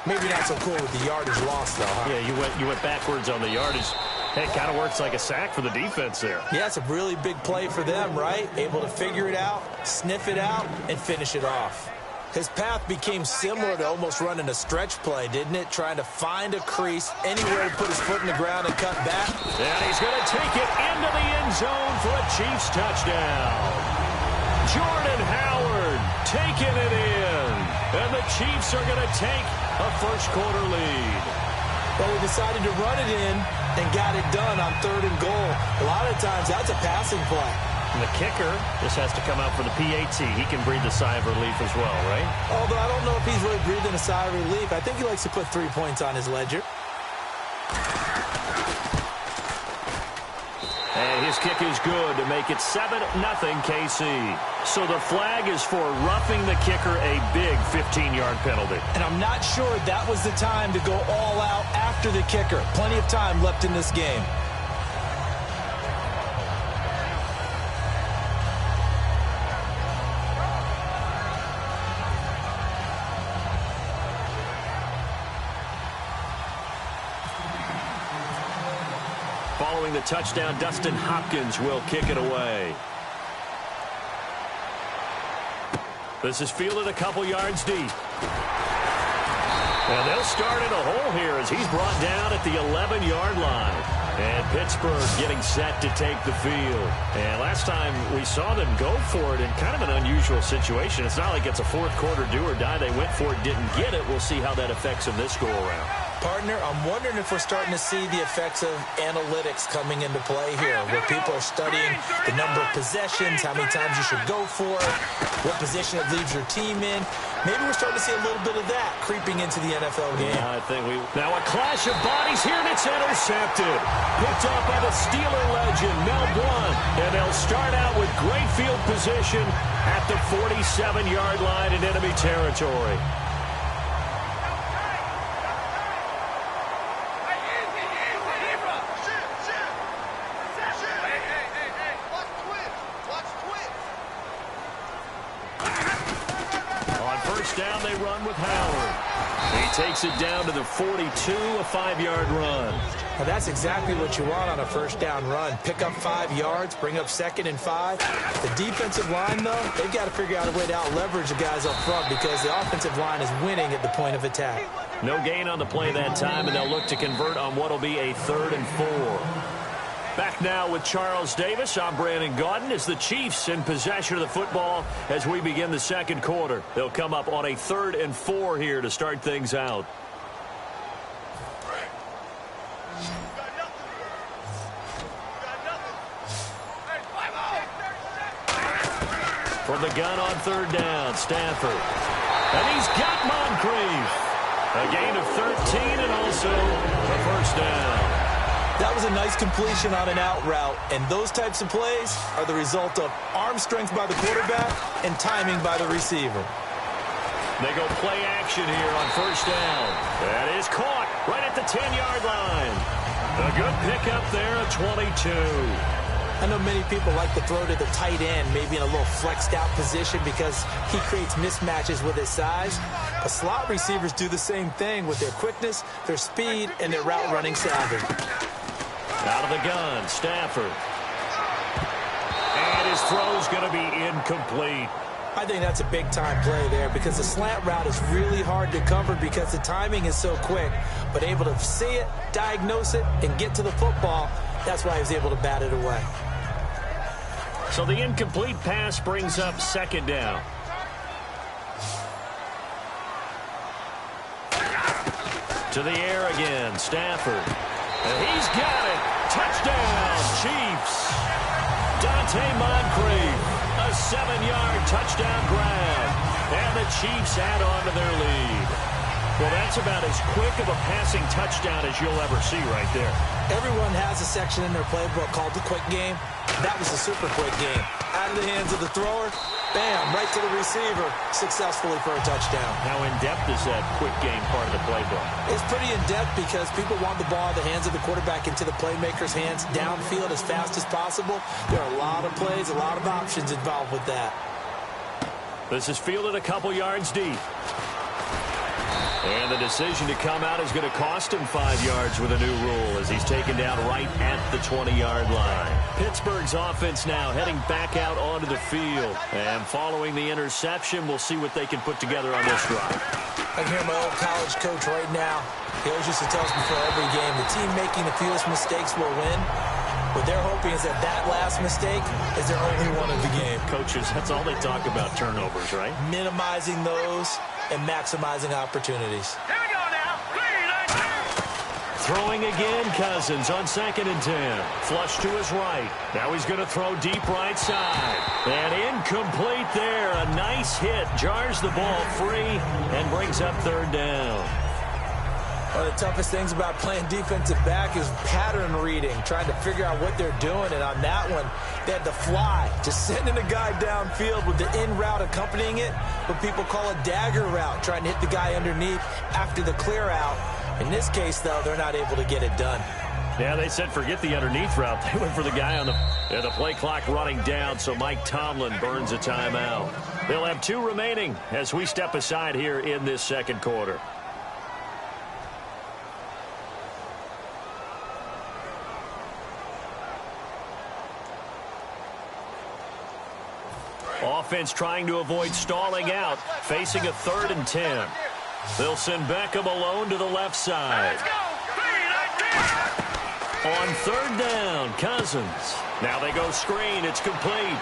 Maybe not so cool with the yardage loss, though, huh? Yeah, you went backwards on the yardage. Hey, it kind of works like a sack for the defense there. Yeah, it's a really big play for them, right? Able to figure it out, sniff it out, and finish it off. His path became similar to almost running a stretch play, didn't it? Trying to find a crease, anywhere to put his foot in the ground and cut back. And he's going to take it into the end zone for a Chiefs touchdown. Jordan Howard taking it in. And the Chiefs are going to take a first-quarter lead. Well, he decided to run it in and got it done on 3rd and goal. A lot of times, that's a passing play. And the kicker just has to come out for the PAT. He can breathe a sigh of relief as well, right? Although I don't know if he's really breathing a sigh of relief. I think he likes to put 3 points on his ledger. And his kick is good to make it 7-0 KC. So the flag is for roughing the kicker, a big 15-yard penalty. And I'm not sure that was the time to go all out after the kicker. Plenty of time left in this game. Following the touchdown, Dustin Hopkins will kick it away. This is fielded a couple yards deep. And they'll start in a hole here as he's brought down at the 11-yard line. And Pittsburgh getting set to take the field. And last time we saw them go for it in kind of an unusual situation. It's not like it's a fourth-quarter do or die. They went for it, didn't get it. We'll see how that affects them this go-around. Partner, I'm wondering if we're starting to see the effects of analytics coming into play here, where people are studying the number of possessions, how many times you should go for it, what position it leaves your team in. Maybe we're starting to see a little bit of that creeping into the NFL game. Yeah, I think now a clash of bodies here, and it's intercepted. Picked up by the Steeler legend, Mel Blount. And they'll start out with great field position at the 47-yard line in enemy territory. Down they run with Howard. He takes it down to the 42, a 5-yard run. Well, that's exactly what you want on a first down run. Pick up 5 yards, bring up 2nd and 5. The defensive line, though, they've got to figure out a way to out-leverage the guys up front because the offensive line is winning at the point of attack. No gain on the play that time, and they'll look to convert on what will be a 3rd and 4. Back now with Charles Davis. I'm Brandon Gaudin as the Chiefs in possession of the football as we begin the second quarter. They'll come up on a 3rd and 4 here to start things out. From the gun on 3rd down, Stafford. And he's got Moncrief. A gain of 13 and also a first down. That was a nice completion on an out route, and those types of plays are the result of arm strength by the quarterback and timing by the receiver. They go play action here on first down. That is caught right at the 10-yard line. A good pickup there, a 22. I know many people like to throw to the tight end, maybe in a little flexed out position because he creates mismatches with his size. But slot receivers do the same thing with their quickness, their speed, and their route running savvy. Out of the gun, Stafford. And his throw's going to be incomplete. I think that's a big-time play there because the slant route is really hard to cover because the timing is so quick. But able to see it, diagnose it, and get to the football, that's why he was able to bat it away. So the incomplete pass brings up second down. To the air again, Stafford. And he's got it. Touchdown, Chiefs. Dante Moncrief, a 7-yard touchdown grab. And the Chiefs add on to their lead. Well, that's about as quick of a passing touchdown as you'll ever see right there. Everyone has a section in their playbook called the quick game. That was a super quick game. Out of the hands of the thrower, bam, right to the receiver, successfully for a touchdown. How in-depth is that quick game part of the playbook? It's pretty in-depth because people want the ball in the hands of the quarterback into the playmaker's hands downfield as fast as possible. There are a lot of plays, a lot of options involved with that. This is fielded a couple yards deep. And the decision to come out is going to cost him 5 yards with a new rule as he's taken down right at the 20-yard line. Pittsburgh's offense now heading back out onto the field. And following the interception, we'll see what they can put together on this drive. I can hear my old college coach right now. He always used to tell us before every game, the team making the fewest mistakes will win. What they're hoping is that that last mistake is their only one of the game. Coaches, that's all they talk about, turnovers, right? Minimizing those and maximizing opportunities. Here we go now. Throwing again, Cousins on 2nd and 10. Flush to his right. Now he's going to throw deep right side. And incomplete there. A nice hit. Jars the ball free and brings up 3rd down. One of the toughest things about playing defensive back is pattern reading, trying to figure out what they're doing. And on that one, they had the fly, just sending a guy downfield with the in route accompanying it, what people call a dagger route, trying to hit the guy underneath after the clear out. In this case, though, they're not able to get it done. Yeah, they said forget the underneath route. They went for the guy on the play clock running down, so Mike Tomlin burns a timeout. They'll have 2 remaining as we step aside here in this second quarter. Offense trying to avoid stalling out, facing a 3rd and 10. They'll send Beckham alone to the left side. On 3rd down, Cousins. Now they go screen. It's complete.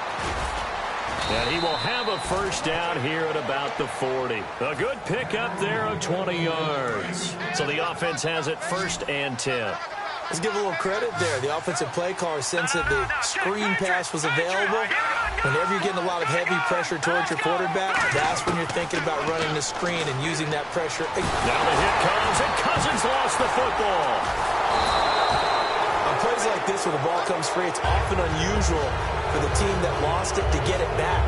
And he will have a first down here at about the 40. A good pickup there of 20 yards. So the offense has it 1st and 10. Let's give a little credit there. The offensive play caller sensed that the screen pass was available. Whenever you're getting a lot of heavy pressure towards your quarterback, that's when you're thinking about running the screen and using that pressure. Now the hit comes, and Cousins lost the football. On plays like this where the ball comes free, it's often unusual for the team that lost it to get it back.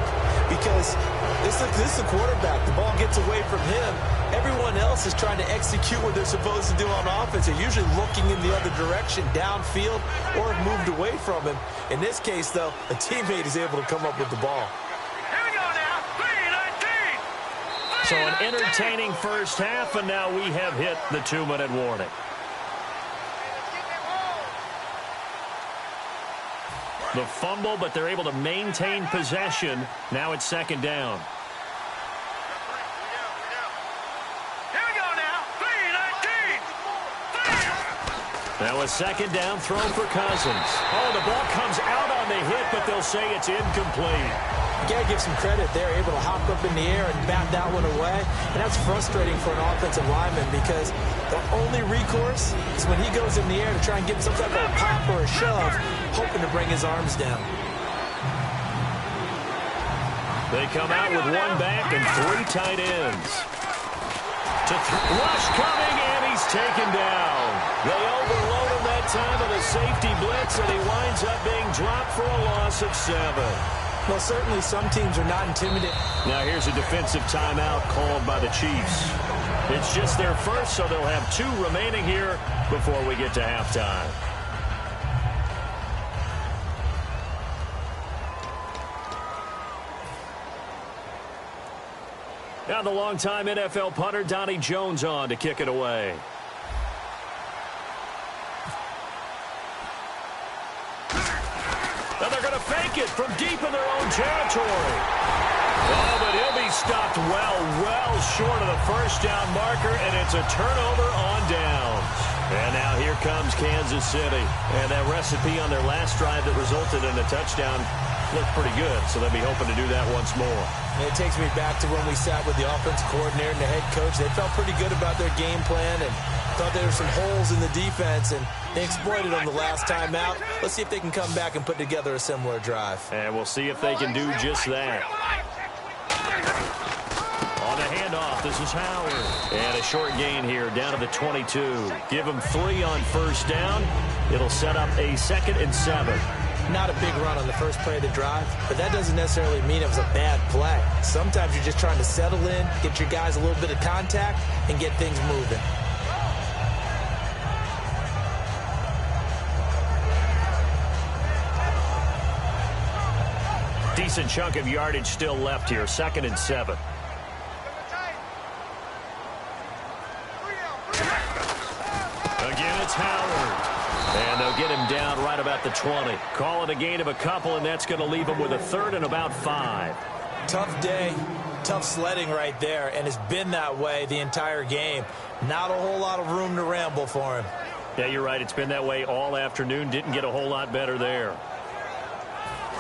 Because this is the quarterback. The ball gets away from him. Everyone else is trying to execute what they're supposed to do on offense. They're usually looking in the other direction, downfield, or have moved away from him. In this case, though, a teammate is able to come up with the ball. Here we go now. 3-19. So an entertaining first half, and now we have hit the 2-minute warning. The fumble, but they're able to maintain possession. Now it's 2nd down. Here we go now. 3-19. Now a 2nd down throw for Cousins. Oh, the ball comes out on the hit, but they'll say it's incomplete. You got to give some credit. They're able to hop up in the air and bat that one away. And that's frustrating for an offensive lineman because the only recourse is when he goes in the air to try and get some type of a pop or a shove, hoping to bring his arms down. They come out with 1 back and 3 tight ends. Rush coming, and he's taken down. They overload him that time with a safety blitz, and he winds up being dropped for a loss of 7. Well, certainly some teams are not intimidated. Now here's a defensive timeout called by the Chiefs. It's just their first, so they'll have 2 remaining here before we get to halftime. Now the longtime NFL punter Donnie Jones on to kick it away. Now they're going to fake it from deep in their own territory. Oh, but he'll be stopped well short of the first down marker, and it's a turnover on downs. And now here comes Kansas City. And that recipe on their last drive that resulted in a touchdown looked pretty good, so they'll be hoping to do that once more. And it takes me back to when we sat with the offensive coordinator and the head coach. They felt pretty good about their game plan and thought there were some holes in the defense, and they exploited them the last time out. Let's see if they can come back and put together a similar drive. And we'll see if they can do just that. On the handoff, this is Howard. And a short gain here down to the 22. Give them 3 on first down. It'll set up a 2nd and 7. Not a big run on the first play of the drive, but that doesn't necessarily mean it was a bad play. Sometimes you're just trying to settle in, get your guys a little bit of contact, and get things moving. Decent chunk of yardage still left here, 2nd and 7. Again, it's Howard. And they'll get him down right about the 20. Call it a gain of a couple, and that's going to leave him with a 3rd and about 5. Tough day, tough sledding right there, and it's been that way the entire game. Not a whole lot of room to ramble for him. Yeah, you're right. It's been that way all afternoon. Didn't get a whole lot better there.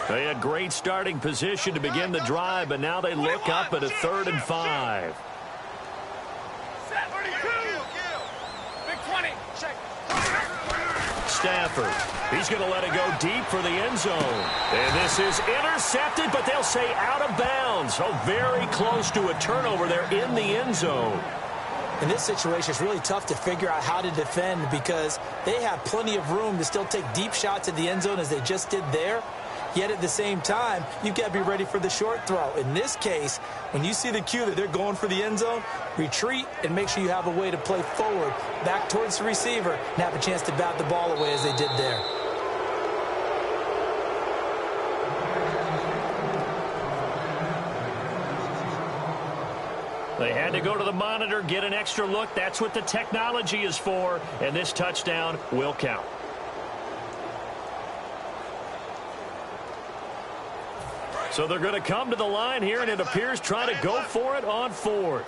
They had great starting position to begin the drive, but now they look up at a 3rd and 5. Stafford. He's going to let it go deep for the end zone. And this is intercepted, but they'll say out of bounds. So very close to a turnover there in the end zone. In this situation, it's really tough to figure out how to defend because they have plenty of room to still take deep shots at the end zone as they just did there. Yet at the same time, you've got to be ready for the short throw. In this case, when you see the cue that they're going for the end zone, retreat and make sure you have a way to play forward, back towards the receiver, and have a chance to bat the ball away as they did there. They had to go to the monitor, get an extra look. That's what the technology is for, and this touchdown will count. So they're going to come to the line here, and it appears trying to go for it on 4th.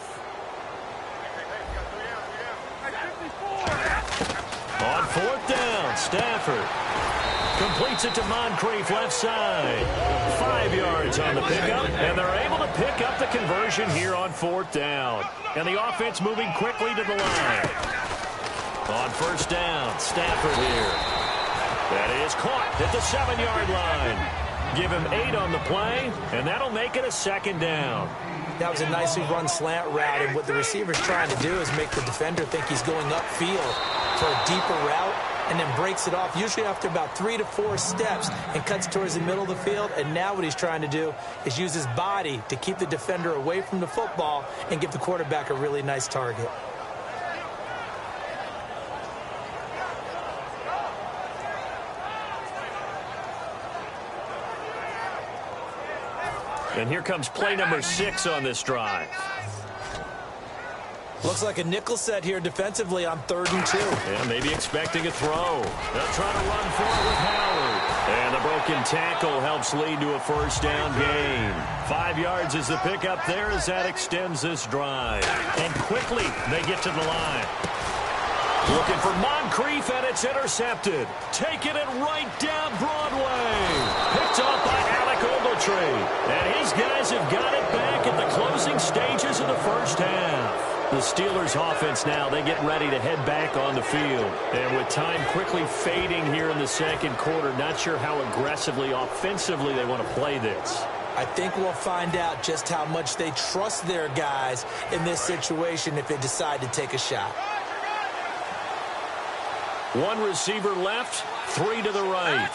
On 4th down, Stafford completes it to Moncrief left side. 5 yards on the pickup, and they're able to pick up the conversion here on 4th down. And the offense moving quickly to the line. On first down, Stafford here. That is caught at the 7-yard line. Give him 8 on the play, and that'll make it a 2nd down. That was a nicely run slant route, and what the receiver's trying to do is make the defender think he's going upfield for a deeper route, and then breaks it off, usually after about 3 to 4 steps, and cuts towards the middle of the field. And now what he's trying to do is use his body to keep the defender away from the football and give the quarterback a really nice target. And here comes play number 6 on this drive. Looks like a nickel set here defensively on 3rd and 2. Yeah, maybe expecting a throw. They'll try to run for it with Howard. And the broken tackle helps lead to a first down gain. 5 yards is the pickup there as that extends this drive. And quickly they get to the line. Looking for Moncrief, and it's intercepted. Taking it right down Broadway. Picked off by Alec Ogletree. And his guys have got it back at the closing stages of the first half. The Steelers offense now, they get ready to head back on the field. And with time quickly fading here in the second quarter, not sure how aggressively, offensively they want to play this. I think we'll find out just how much they trust their guys in this situation if they decide to take a shot. One receiver left, 3 to the right.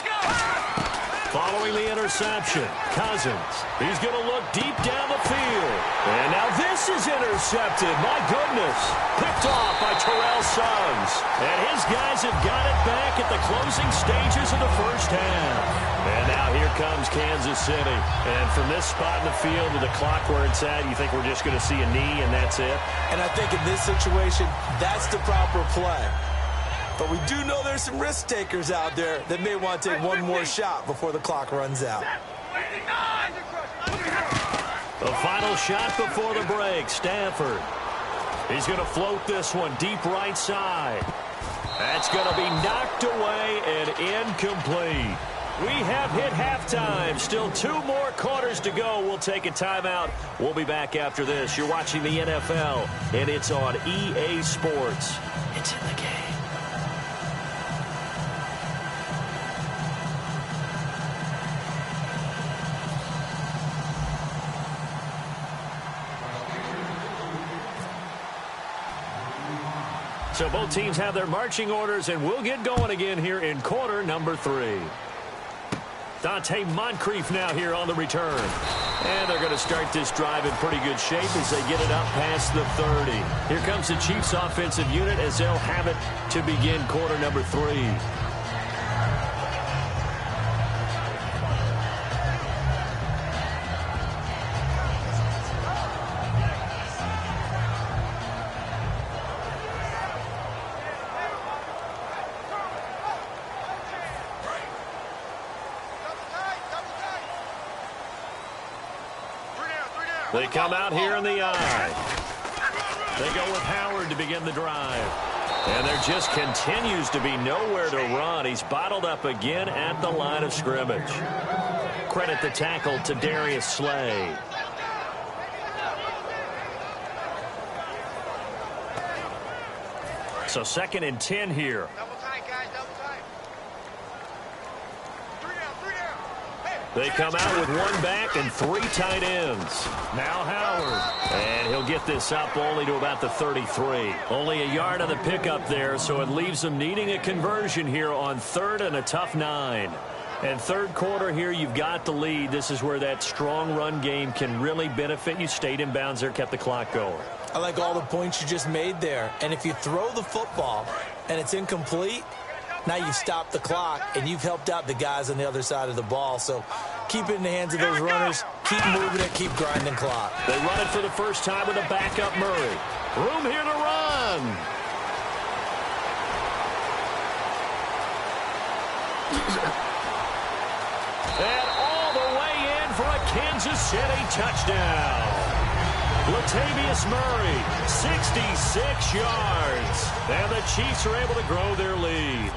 Following the interception, Cousins. He's going to look deep down the field. And now this is intercepted. My goodness. Picked off by Terrell Suggs. And his guys have got it back at the closing stages of the first half. And now here comes Kansas City. And from this spot in the field with the clock where it's at, you think we're just going to see a knee and that's it? And I think in this situation, that's the proper play. But we do know there's some risk takers out there that may want to take one more shot before the clock runs out. The final shot before the break, Stafford. He's going to float this one deep right side. That's going to be knocked away and incomplete. We have hit halftime. Still 2 more quarters to go. We'll take a timeout. We'll be back after this. You're watching the NFL, and it's on EA Sports. It's in the game. So both teams have their marching orders, and we'll get going again here in quarter number 3. Dante Moncrief now here on the return. And they're going to start this drive in pretty good shape as they get it up past the 30. Here comes the Chiefs offensive unit as they'll have it to begin quarter number 3. They come out here in the eye. They go with Howard to begin the drive. And there just continues to be nowhere to run. He's bottled up again at the line of scrimmage. Credit the tackle to Darius Slay. So 2nd and 10 here. They come out with 1 back and 3 tight ends. Now Howard. And he'll get this up only to about the 33. Only a yard on the pickup there, so it leaves them needing a conversion here on 3rd and a tough 9. And 3rd quarter here, you've got the lead. This is where that strong run game can really benefit you. Stayed in bounds there, kept the clock going. I like all the points you just made there. And if you throw the football and it's incomplete, now you've stopped the clock, and you've helped out the guys on the other side of the ball. So keep it in the hands of those runners. Keep moving it. Keep grinding clock. They run it for the first time with a backup Murray. Room here to run. And all the way in for a Kansas City touchdown. Latavius Murray, 66 yards. And the Chiefs are able to grow their lead.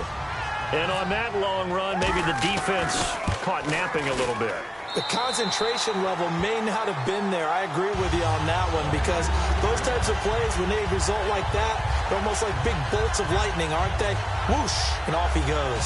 And on that long run, maybe the defense caught napping a little bit. The concentration level may not have been there. I agree with you on that one because those types of plays, when they result like that, they're almost like big bolts of lightning, aren't they? Whoosh, and off he goes.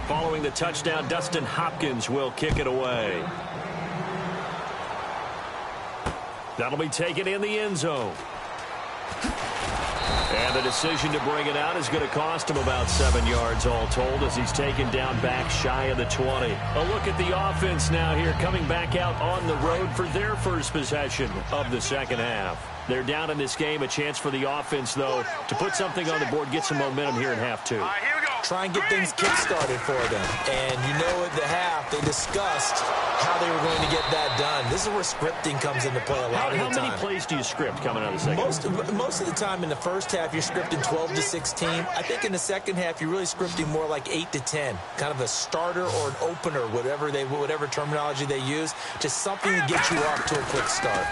Following the touchdown, Dustin Hopkins will kick it away. That'll be taken in the end zone. And the decision to bring it out is going to cost him about 7 yards all told as he's taken down back shy of the 20. A look at the offense now here coming back out on the road for their first possession of the second half. They're down in this game. A chance for the offense, though, to put something on the board, get some momentum here in half 2. Try and get things kick-started for them. And you know at the half, they discussed how they were going to get that done. This is where scripting comes into play a lot of the time. How many plays do you script coming out of the second? Most of the time in the first half, you're scripting 12 to 16. I think in the second half, you're really scripting more like 8 to 10. Kind of a starter or an opener, whatever terminology they use. Just something to get you off to a quick start.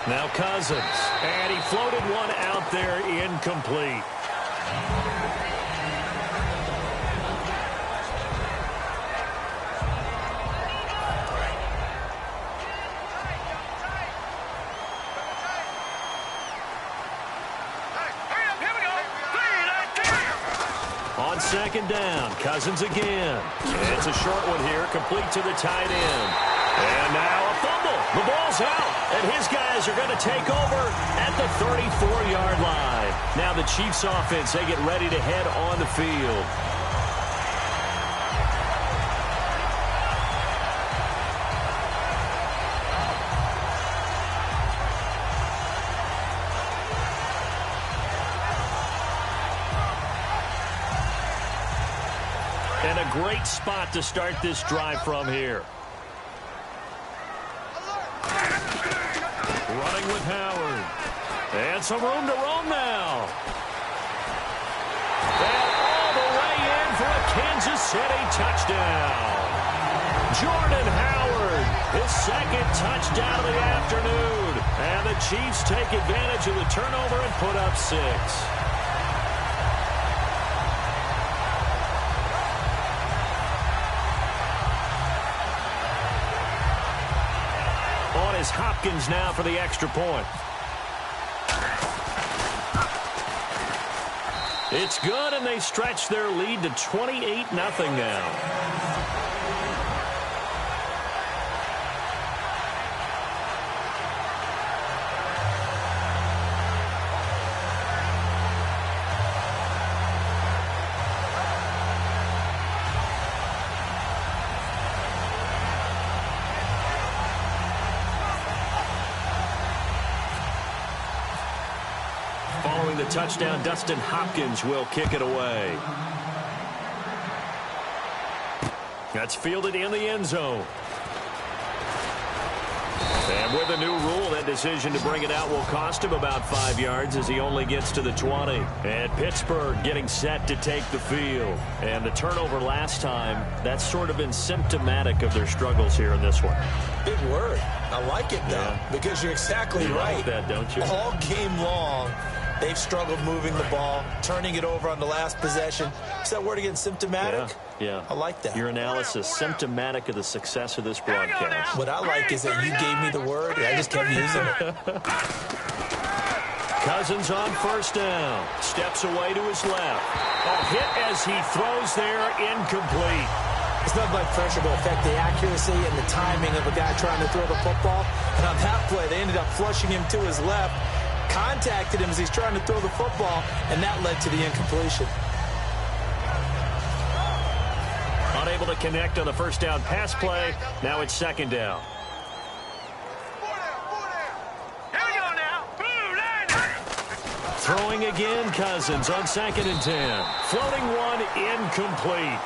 Now Cousins. And he floated one out up there, incomplete. On second down, Cousins again. It's a short one here, complete to the tight end. And now a fumble. The ball's out, and his guys are going to take over at the 34-yard line. Now the Chiefs offense, they get ready to head on the field. And a great spot to start this drive from here. Running with Howard. And some room to roam now. And all the way in for a Kansas City touchdown. Jordan Howard, his second touchdown of the afternoon. And the Chiefs take advantage of the turnover and put up 6. Is Hopkins now for the extra point. It's good, and they stretch their lead to 28-0 now. Following the touchdown, Dustin Hopkins will kick it away. That's fielded in the end zone. And with a new rule, that decision to bring it out will cost him about 5 yards as he only gets to the 20. And Pittsburgh getting set to take the field. And the turnover last time, that's sort of been symptomatic of their struggles here in this one. Big word. I like it, though, because you're exactly right. Like that, don't you? All game long, they've struggled moving the ball, turning it over on the last possession. Is that word again, symptomatic? Yeah. I like that. Your analysis, symptomatic of the success of this broadcast. What I like is that you gave me the word, and I just kept using it. Cousins on first down. Steps away to his left. A hit as he throws there, incomplete. It's nothing like pressure to affect the accuracy and the timing of a guy trying to throw the football. And on that play, they ended up flushing him to his left, contacted him as he's trying to throw the football, and that led to the incompletion. Unable to connect on the first down pass play. Now it's second down. Throwing again, Cousins on 2nd and 10. Floating one, incomplete.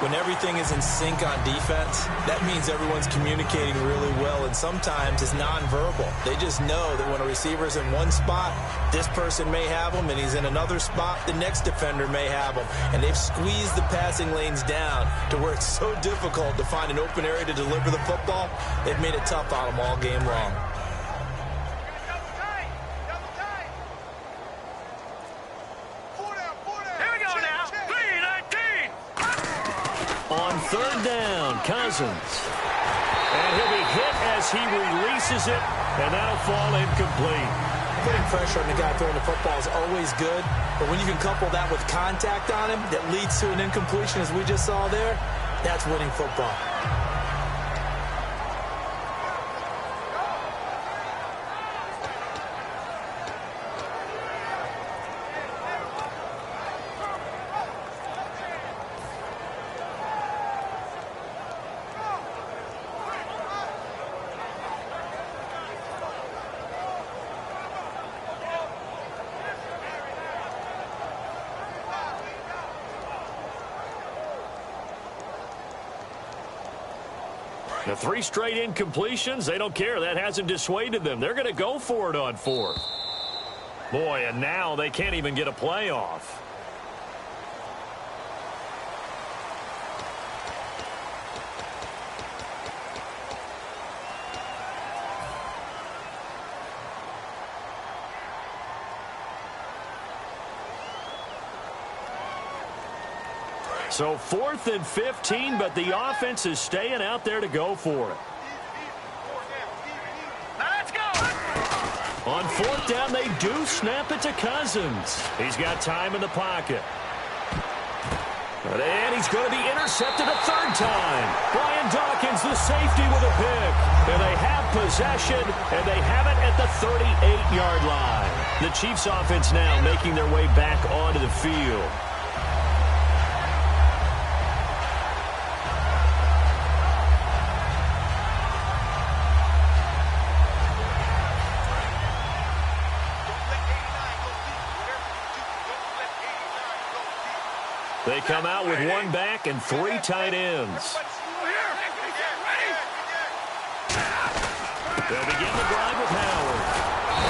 When everything is in sync on defense, that means everyone's communicating really well, and sometimes it's nonverbal. They just know that when a receiver's in one spot, this person may have him, and he's in another spot, the next defender may have him. And they've squeezed the passing lanes down to where it's so difficult to find an open area to deliver the football. They've made it tough on them all game long. On third down, Cousins. And he'll be hit as he releases it, and that'll fall incomplete. Putting pressure on the guy throwing the football is always good, but when you can couple that with contact on him that leads to an incompletion, as we just saw there, that's winning football. The 3 straight incompletions, they don't care. That hasn't dissuaded them. They're going to go for it on 4th. Boy, and now they can't even get a play off. So 4th and 15, but the offense is staying out there to go for it. Let's go. On 4th down, they do snap it to Cousins. He's got time in the pocket. And he's going to be intercepted a third time. Brian Dawkins, the safety, with a pick. And they have possession, and they have it at the 38-yard line. The Chiefs offense now making their way back onto the field. They come out with one back and 3 tight ends. They'll begin the drive with Howard.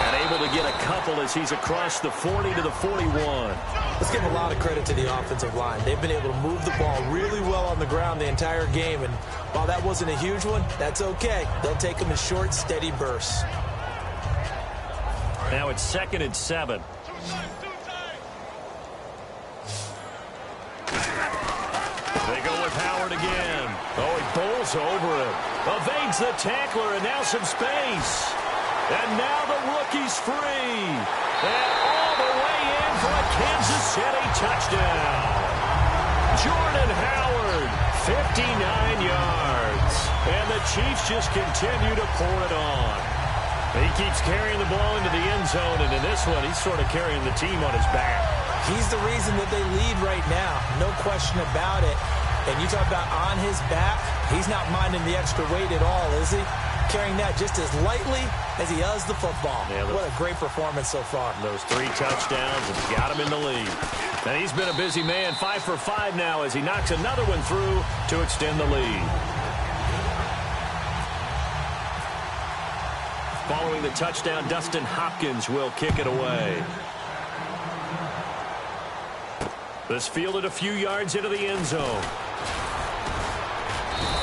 And able to get a couple as he's across the 40 to the 41. Let's give a lot of credit to the offensive line. They've been able to move the ball really well on the ground the entire game. And while that wasn't a huge one, that's okay. They'll take them in short, steady bursts. Now it's 2nd and 7. They go with Howard again. Oh, he bowls over him. Evades the tackler, and now some space. And now the rookie's free. And all the way in for a Kansas City touchdown. Jordan Howard, 59 yards. And the Chiefs just continue to pour it on. He keeps carrying the ball into the end zone, and in this one, he's sort of carrying the team on his back. He's the reason that they lead right now. No question about it. And you talk about on his back, he's not minding the extra weight at all, is he? Carrying that just as lightly as he does the football. Yeah, what a great performance so far. Those 3 touchdowns have got him in the lead. And he's been a busy man, 5 for 5 now as he knocks another one through to extend the lead. Following the touchdown, Dustin Hopkins will kick it away. This fielded a few yards into the end zone.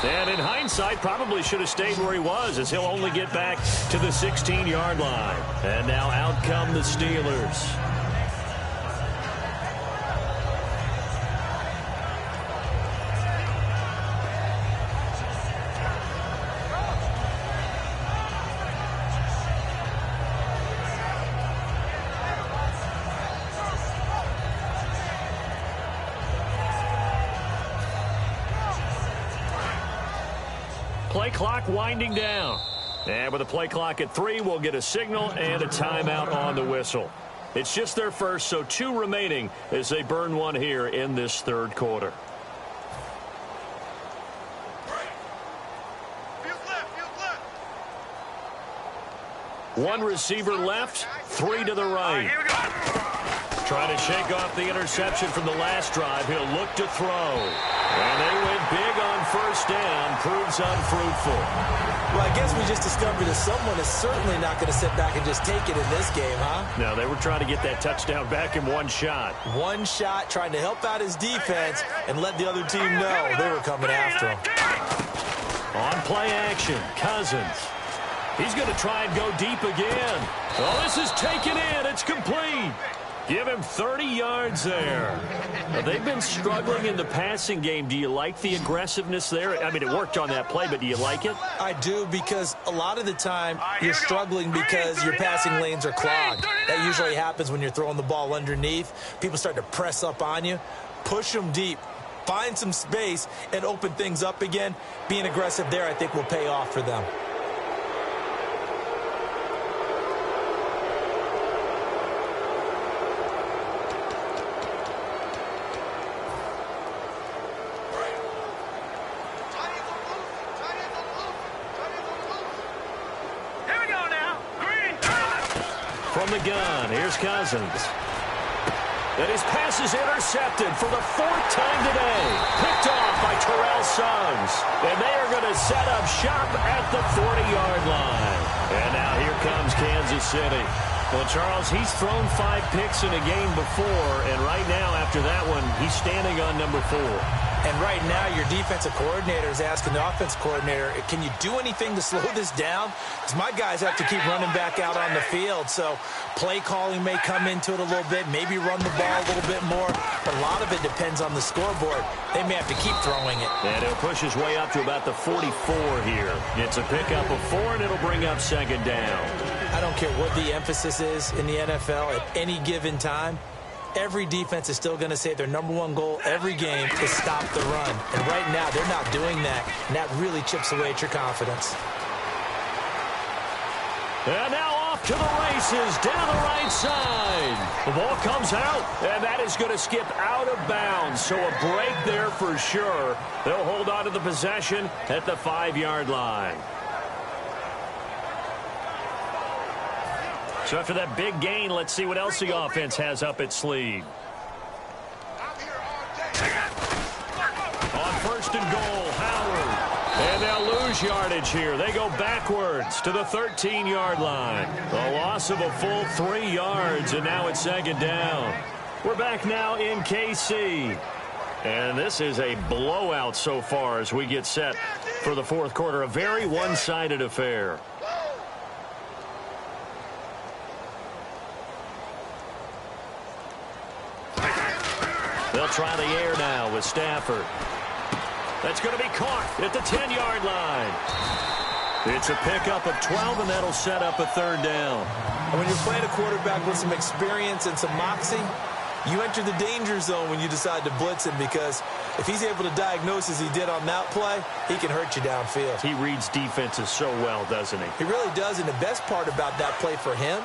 And in hindsight, probably should have stayed where he was, as he'll only get back to the 16-yard line. And now out come the Steelers. Play clock winding down. And with a play clock at 3, we'll get a signal and a timeout on the whistle. It's just their first, so 2 remaining as they burn one here in this third quarter. One receiver left, 3 to the right. Trying to shake off the interception from the last drive. He'll look to throw. And they went big on first down. Proves unfruitful. Well, I guess we just discovered that someone is certainly not going to sit back and just take it in this game, huh? No, they were trying to get that touchdown back in one shot. One shot, trying to help out his defense and let the other team know they were coming after him. On play action, Cousins. He's going to try and go deep again. Oh, this is taken in. It's complete. Give him 30 yards there. Now, they've been struggling in the passing game. Do you like the aggressiveness there? I mean, it worked on that play, but do you like it? I do, because a lot of the time you're struggling because your passing lanes are clogged. That usually happens when you're throwing the ball underneath. People start to press up on you. Push them deep. Find some space and open things up again. Being aggressive there, I think, will pay off for them. From the gun, here's Cousins. And his pass is intercepted for the 4th time today. Picked off by Terrell Suggs. And they are going to set up shop at the 40-yard line. And now here comes Kansas City. Well, Charles, he's thrown 5 picks in a game before, and right now after that one, he's standing on number 4. And right now, your defensive coordinator is asking the offense coordinator, can you do anything to slow this down? Because my guys have to keep running back out on the field. So play calling may come into it a little bit, maybe run the ball a little bit more. But a lot of it depends on the scoreboard. They may have to keep throwing it. And he'll push his way up to about the 44 here. It's a pickup of 4, and it'll bring up second down. I don't care what the emphasis is in the NFL at any given time. Every defense is still going to say their #1 goal every game is stop the run. And right now, they're not doing that, and that really chips away at your confidence. And now off to the races down the right side. The ball comes out, and that is going to skip out of bounds. So a break there for sure. They'll hold on to the possession at the 5-yard line. So after that big gain, let's see what else the offense has up its sleeve. On 1st and goal, Howard. And they'll lose yardage here. They go backwards to the 13-yard line. A loss of a full 3 yards, and now it's second down. We're back now in KC. And this is a blowout so far as we get set for the 4th quarter. A very one-sided affair. They'll try the air now with Stafford. That's going to be caught at the 10-yard line. It's a pickup of 12, and that'll set up a 3rd down. And when you're playing a quarterback with some experience and some moxie, you enter the danger zone when you decide to blitz him, because if he's able to diagnose as he did on that play, he can hurt you downfield. He reads defenses so well, doesn't he? He really does, and the best part about that play for him,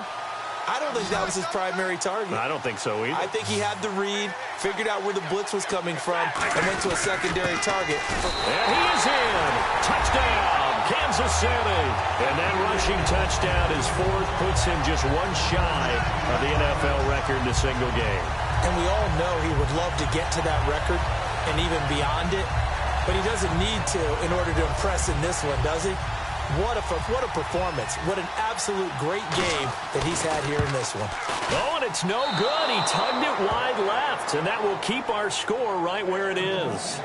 I don't think that was his primary target. I don't think so either. I think he had the read, figured out where the blitz was coming from, and went to a secondary target. And he is in. Touchdown, Kansas City. And that rushing touchdown is 4th, puts him just 1 shy of the NFL record in a single game. And we all know he would love to get to that record and even beyond it, but he doesn't need to in order to impress in this one, does he? What a performance. What an absolute great game that he's had here in this one. Oh, and it's no good. He tugged it wide left, and that will keep our score right where it is.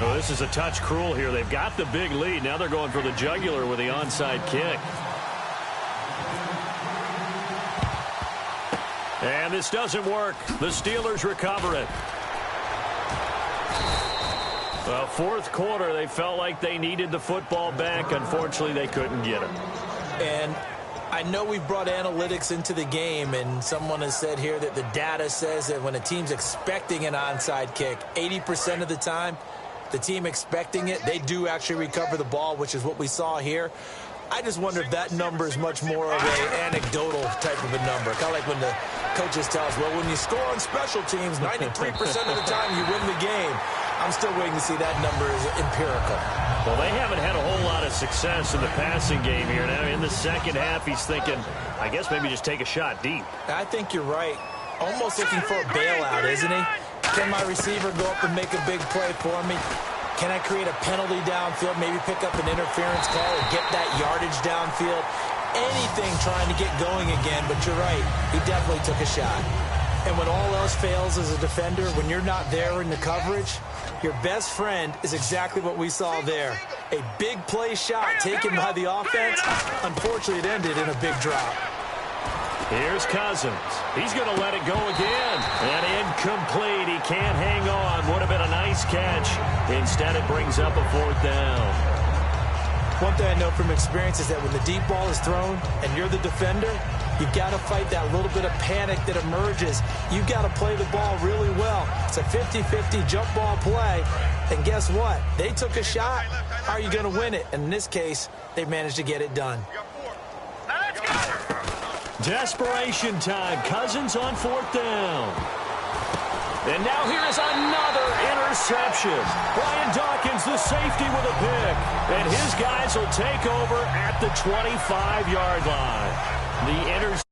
Oh, this is a touch cruel here. They've got the big lead. Now they're going for the jugular with the onside kick. And this doesn't work. The Steelers recover it. Well, 4th quarter, they felt like they needed the football back. Unfortunately, they couldn't get it. And I know we've brought analytics into the game, and someone has said here that the data says that when a team's expecting an onside kick, 80% of the time, the team expecting it, they do actually recover the ball, which is what we saw here. I just wonder if that number is much more of an anecdotal type of a number. Kind of like when the coaches tell us, well, when you score on special teams, 93% of the time you win the game. I'm still waiting to see that number is empirical. Well, they haven't had a whole lot of success in the passing game here. Now, in the second half, he's thinking, I guess maybe just take a shot deep. I think you're right. Almost looking for a bailout, isn't he? Can my receiver go up and make a big play for me? Can I create a penalty downfield, maybe pick up an interference call or get that yardage downfield? Anything trying to get going again, but you're right. He definitely took a shot. And when all else fails as a defender, when you're not there in the coverage, your best friend is exactly what we saw there. A big play shot taken by the offense. Unfortunately, it ended in a big drop. Here's Cousins. He's going to let it go again. And incomplete. He can't hang on. Would have been a nice catch. Instead, it brings up a 4th down. One thing I know from experience is that when the deep ball is thrown and you're the defender, you've got to fight that little bit of panic that emerges. You've got to play the ball really well. It's a 50-50 jump ball play. And guess what? They took a shot. How are you going to win it? And in this case, they managed to get it done. Desperation time. Cousins on 4th down. And now here is another interception. Brian Dawkins, the safety, with a pick. And his guys will take over at the 25-yard line. The interception.